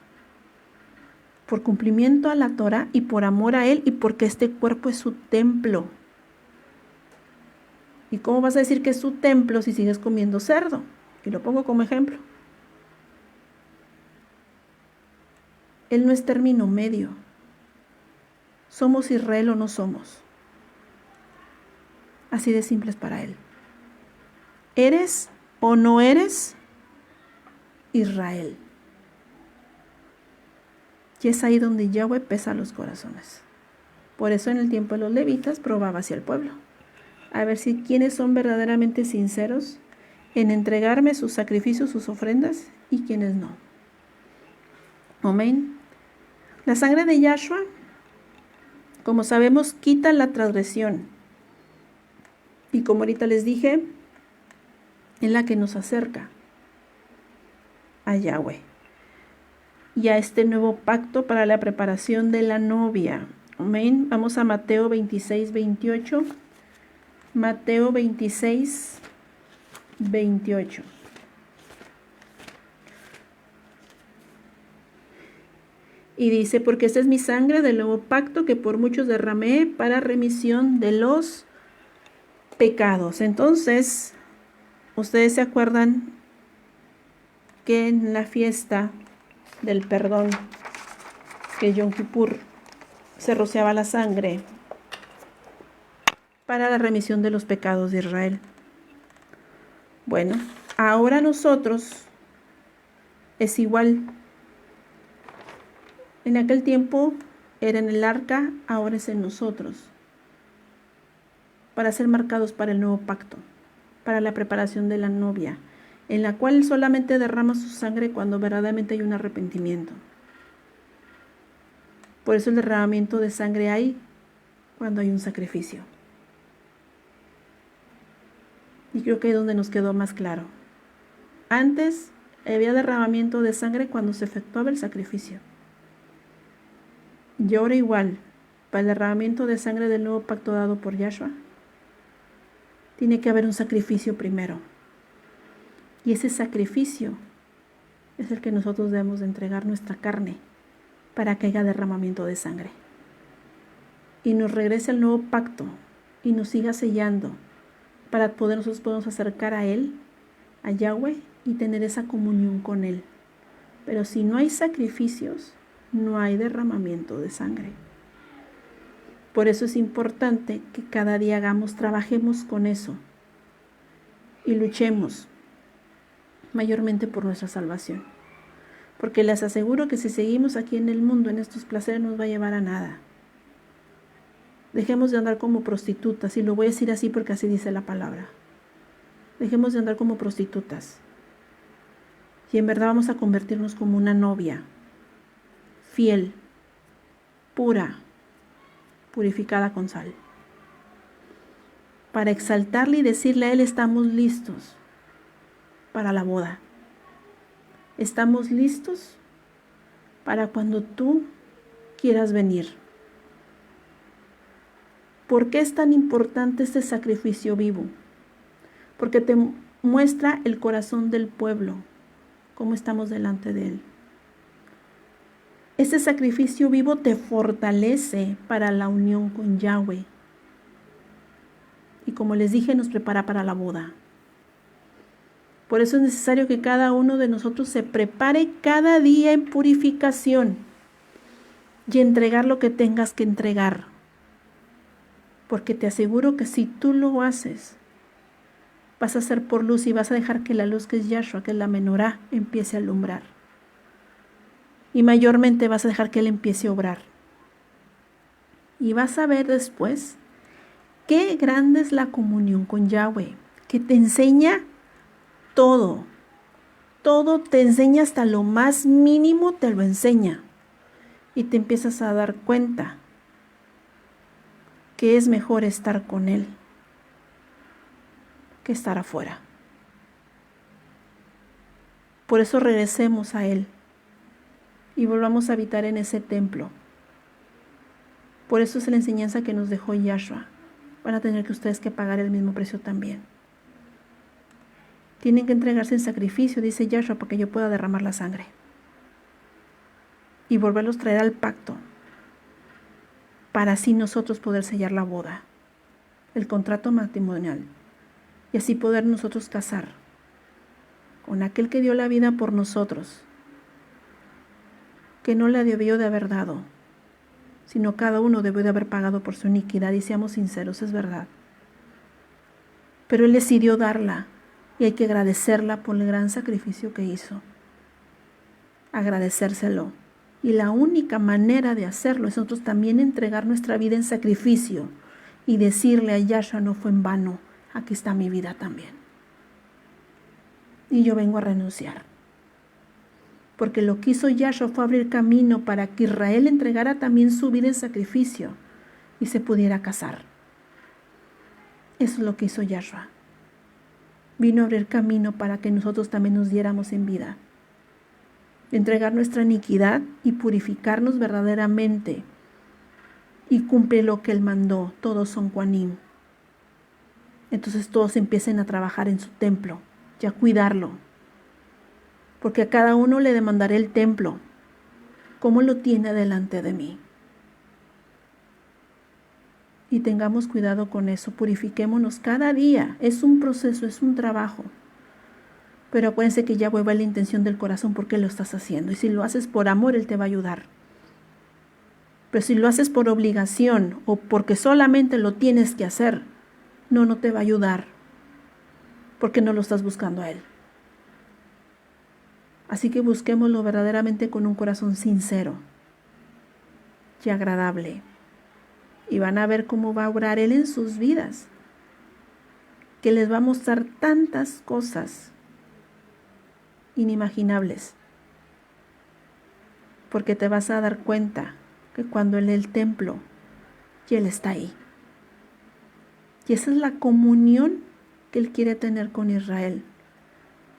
Por cumplimiento a la Torah y por amor a Él y porque este cuerpo es su templo. ¿Y cómo vas a decir que es su templo si sigues comiendo cerdo? Y lo pongo como ejemplo. Él no es término medio. ¿Somos Israel o no somos? Así de simple es para Él. ¿Eres o no eres Israel? Y es ahí donde Yahweh pesa los corazones. Por eso en el tiempo de los levitas probaba hacia el pueblo. A ver si quienes son verdaderamente sinceros en entregarme sus sacrificios, sus ofrendas, y quienes no. Amén. La sangre de Yahshua, como sabemos, quita la transgresión. Y como ahorita les dije, es la que nos acerca a Yahweh y a este nuevo pacto para la preparación de la novia. Amén. Vamos a Mateo 26, 28. Mateo 26, 28. Y dice, porque esta es mi sangre del nuevo pacto que por muchos derramé para remisión de los pecados. Entonces, ustedes se acuerdan que en la fiesta del perdón, que Yom Kippur se rociaba la sangre para la remisión de los pecados de Israel. Bueno, ahora nosotros es igual. En aquel tiempo era en el arca, ahora es en nosotros, para ser marcados para el nuevo pacto, para la preparación de la novia, en la cual solamente derrama su sangre cuando verdaderamente hay un arrepentimiento. Por eso el derramamiento de sangre hay cuando hay un sacrificio. Y creo que es donde nos quedó más claro. Antes había derramamiento de sangre cuando se efectuaba el sacrificio. Y ahora igual, para el derramamiento de sangre del nuevo pacto dado por Yahshua, tiene que haber un sacrificio primero. Y ese sacrificio es el que nosotros debemos de entregar nuestra carne para que haya derramamiento de sangre. Y nos regrese al nuevo pacto y nos siga sellando para poder nosotros podamos acercar a Él, a Yahweh, y tener esa comunión con Él. Pero si no hay sacrificios, no hay derramamiento de sangre. Por eso es importante que cada día trabajemos con eso y luchemos mayormente por nuestra salvación. Porque les aseguro que si seguimos aquí en el mundo, en estos placeres, no nos va a llevar a nada. Dejemos de andar como prostitutas, y lo voy a decir así porque así dice la palabra. Dejemos de andar como prostitutas. Y en verdad vamos a convertirnos como una novia, fiel, pura, purificada con sal. Para exaltarle y decirle a Él, estamos listos para la boda. Estamos listos para cuando tú quieras venir. ¿Por qué es tan importante este sacrificio vivo? Porque te muestra el corazón del pueblo, cómo estamos delante de Él. Este sacrificio vivo te fortalece para la unión con Yahweh. Y como les dije, nos prepara para la boda. Por eso es necesario que cada uno de nosotros se prepare cada día en purificación y entregar lo que tengas que entregar. Porque te aseguro que si tú lo haces, vas a ser por luz y vas a dejar que la luz que es Yahshua, que es la menorá, empiece a alumbrar. Y mayormente vas a dejar que Él empiece a obrar. Y vas a ver después qué grande es la comunión con Yahweh, que te enseña todo. Todo te enseña, hasta lo más mínimo te lo enseña. Y te empiezas a dar cuenta que es mejor estar con Él que estar afuera. Por eso regresemos a Él y volvamos a habitar en ese templo. Por eso es la enseñanza que nos dejó Yahshua. Van a tener que ustedes que pagar el mismo precio también. Tienen que entregarse en sacrificio, dice Yahshua, para que yo pueda derramar la sangre y volverlos a traer al pacto, para así nosotros poder sellar la boda, el contrato matrimonial, y así poder nosotros casar con aquel que dio la vida por nosotros, que no la debió de haber dado, sino cada uno debió de haber pagado por su iniquidad. Y seamos sinceros, es verdad. Pero Él decidió darla, y hay que agradecerla por el gran sacrificio que hizo. Agradecérselo. Y la única manera de hacerlo es nosotros también entregar nuestra vida en sacrificio y decirle a Yahshua, no fue en vano, aquí está mi vida también. Y yo vengo a renunciar. Porque lo que hizo Yahshua fue abrir camino para que Israel entregara también su vida en sacrificio y se pudiera casar. Eso es lo que hizo Yahshua. Vino a abrir camino para que nosotros también nos diéramos en vida. Entregar nuestra iniquidad y purificarnos verdaderamente. Y cumple lo que Él mandó. Todos son Juanim. entonces todos empiecen a trabajar en su templo y a cuidarlo. Porque a cada uno le demandaré el templo, cómo lo tiene delante de mí. Y tengamos cuidado con eso, purifiquémonos cada día. Es un proceso, es un trabajo. Pero acuérdense que Yahweh va a la intención del corazón porque lo estás haciendo. Y si lo haces por amor, Él te va a ayudar. Pero si lo haces por obligación o porque solamente lo tienes que hacer, no te va a ayudar. Porque no lo estás buscando a Él. Así que busquémoslo verdaderamente con un corazón sincero y agradable. Y van a ver cómo va a obrar Él en sus vidas. Que les va a mostrar tantas cosas inimaginables. Porque te vas a dar cuenta que cuando en el templo, y Él está ahí. Y esa es la comunión que Él quiere tener con Israel.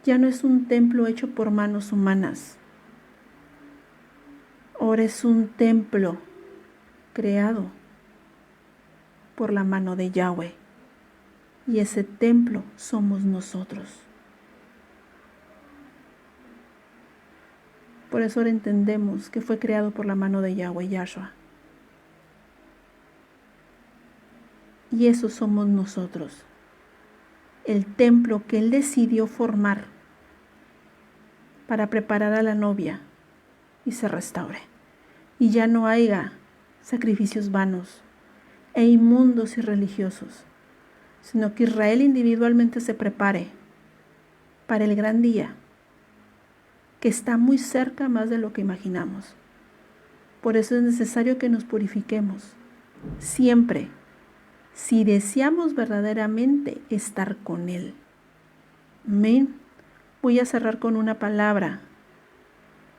Ya no es un templo hecho por manos humanas. Ahora es un templo creado por la mano de Yahweh. Y ese templo somos nosotros. Por eso ahora entendemos que fue creado por la mano de Yahweh, Yahshua. Y eso somos nosotros. El templo que Él decidió formar para preparar a la novia y se restaure. Y ya no haya sacrificios vanos e inmundos y religiosos, sino que Israel individualmente se prepare para el gran día, que está muy cerca más de lo que imaginamos. Por eso es necesario que nos purifiquemos siempre, si deseamos verdaderamente estar con Él. Amén. Voy a cerrar con una palabra.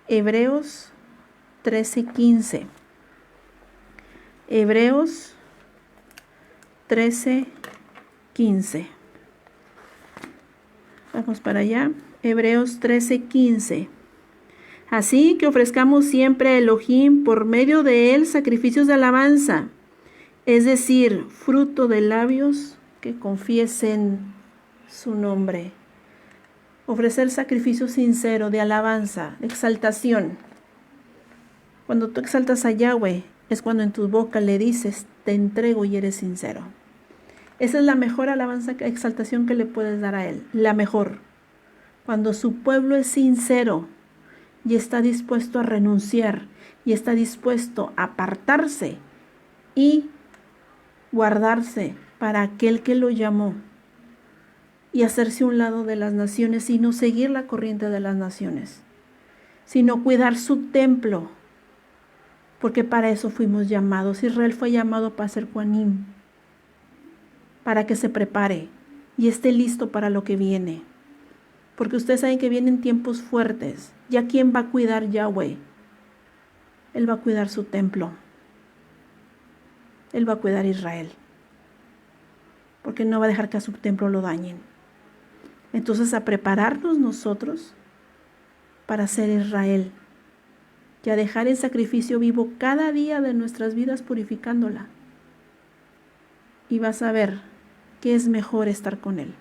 Hebreos 13:15. Hebreos 13:15. Vamos para allá. Hebreos 13:15. Así que ofrezcamos siempre a Elohim por medio de Él sacrificios de alabanza, es decir, fruto de labios que confiesen su nombre. Ofrecer sacrificio sincero de alabanza, de exaltación. Cuando tú exaltas a Yahweh, es cuando en tu boca le dices, te entrego y eres sincero. Esa es la mejor alabanza, exaltación que le puedes dar a Él, la mejor. Cuando su pueblo es sincero y está dispuesto a renunciar y está dispuesto a apartarse y guardarse para aquel que lo llamó y hacerse a un lado de las naciones y no seguir la corriente de las naciones, sino cuidar su templo, porque para eso fuimos llamados. Israel fue llamado para ser Juanim, para que se prepare y esté listo para lo que viene, porque ustedes saben que vienen tiempos fuertes. ¿Ya quién va a cuidar Yahweh? Él va a cuidar su templo. Él va a cuidar a Israel, porque no va a dejar que a su templo lo dañen. Entonces, a prepararnos nosotros para ser Israel y a dejar el sacrificio vivo cada día de nuestras vidas, purificándola. Y vas a ver que es mejor estar con Él.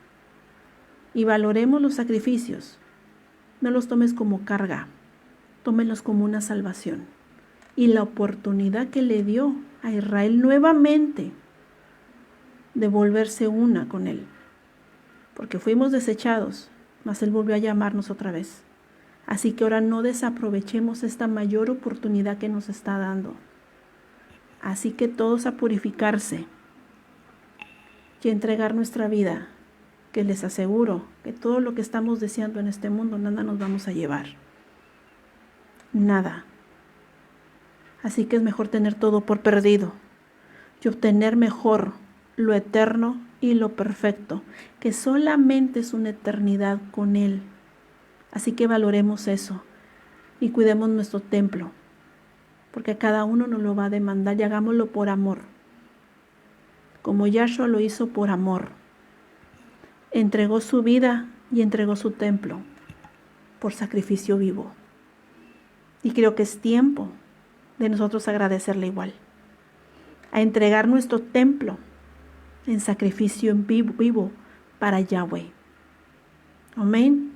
Y valoremos los sacrificios. No los tomes como carga, tómenlos como una salvación. Y la oportunidad que le dio a Israel nuevamente de volverse una con Él. Porque fuimos desechados, mas Él volvió a llamarnos otra vez. Así que ahora no desaprovechemos esta mayor oportunidad que nos está dando. Así que todos a purificarse y a entregar nuestra vida, que les aseguro que todo lo que estamos deseando en este mundo, nada nos vamos a llevar. Nada. Así que es mejor tener todo por perdido y obtener mejor lo eterno y lo perfecto, que solamente es una eternidad con Él. Así que valoremos eso y cuidemos nuestro templo, porque cada uno nos lo va a demandar y hagámoslo por amor, como Yahshua lo hizo por amor. Entregó su vida y entregó su templo por sacrificio vivo. Y creo que es tiempo de nosotros agradecerle igual, a entregar nuestro templo en sacrificio en vivo para Yahweh. Amén.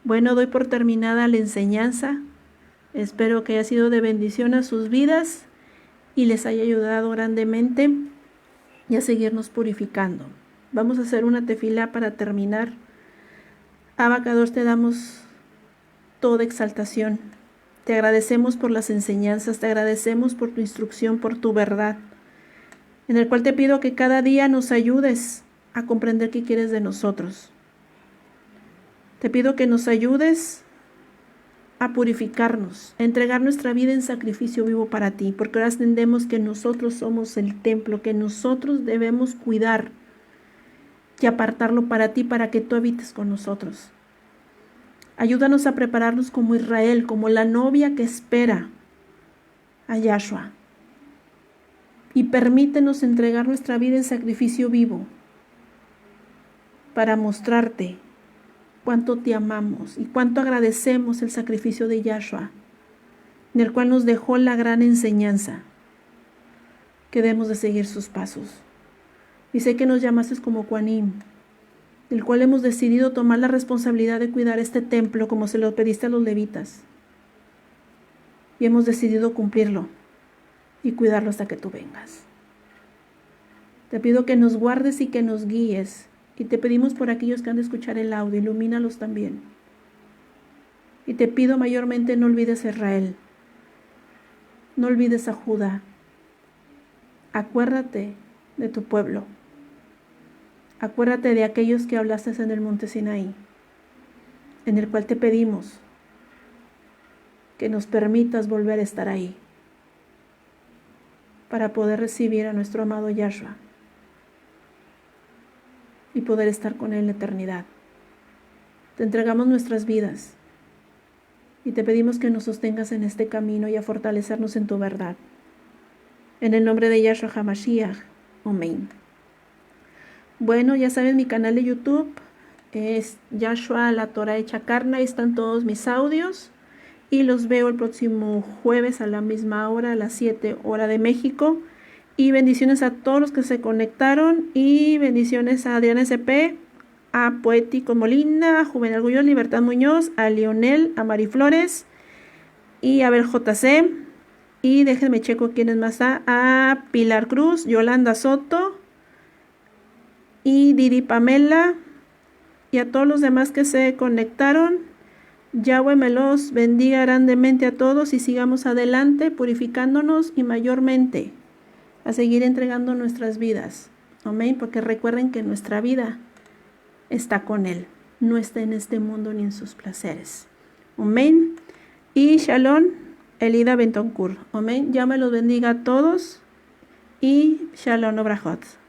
Bueno, doy por terminada la enseñanza. Espero que haya sido de bendición a sus vidas y les haya ayudado grandemente y a seguirnos purificando. Vamos a hacer una tefilá para terminar. Abacados, te damos toda exaltación. Te agradecemos por las enseñanzas, te agradecemos por tu instrucción, por tu verdad, en el cual te pido que cada día nos ayudes a comprender qué quieres de nosotros. Te pido que nos ayudes a purificarnos, a entregar nuestra vida en sacrificio vivo para ti, porque ahora entendemos que nosotros somos el templo, que nosotros debemos cuidar y apartarlo para ti, para que tú habites con nosotros. Ayúdanos a prepararnos como Israel, como la novia que espera a Yahshua. Y permítenos entregar nuestra vida en sacrificio vivo para mostrarte cuánto te amamos y cuánto agradecemos el sacrificio de Yahshua, en el cual nos dejó la gran enseñanza que debemos de seguir sus pasos. Y sé que nos llamaste como Kohanim, del cual hemos decidido tomar la responsabilidad de cuidar este templo como se lo pediste a los levitas. Y hemos decidido cumplirlo y cuidarlo hasta que tú vengas. Te pido que nos guardes y que nos guíes. Y te pedimos por aquellos que han de escuchar el audio, ilumínalos también. Y te pido mayormente no olvides a Israel. No olvides a Judá. Acuérdate de tu pueblo. Acuérdate de aquellos que hablaste en el monte Sinaí, en el cual te pedimos que nos permitas volver a estar ahí, para poder recibir a nuestro amado Yahshua y poder estar con él en la eternidad. Te entregamos nuestras vidas y te pedimos que nos sostengas en este camino y a fortalecernos en tu verdad. En el nombre de Yahshua HaMashiach. Amén. Bueno, ya saben, mi canal de YouTube es Yahshua la Torah hecha carne. Ahí están todos mis audios y los veo el próximo jueves a la misma hora, a las 7 hora de México. Y bendiciones a todos los que se conectaron y bendiciones a Adriana SP, a Poético Molina, a Juvenal Gullón, Libertad Muñoz, a Leonel, a Mariflores y a Abel JC. Y déjenme checo quiénes más está, a Pilar Cruz, Yolanda Soto y Didi Pamela y a todos los demás que se conectaron. Yahweh me los bendiga grandemente a todos y sigamos adelante purificándonos y mayormente a seguir entregando nuestras vidas. Amén, porque recuerden que nuestra vida está con Él, no está en este mundo ni en sus placeres. Amén. Y Shalom, Elida Bentoncourt. Amén. Ya me los bendiga a todos y Shalom Obrajot.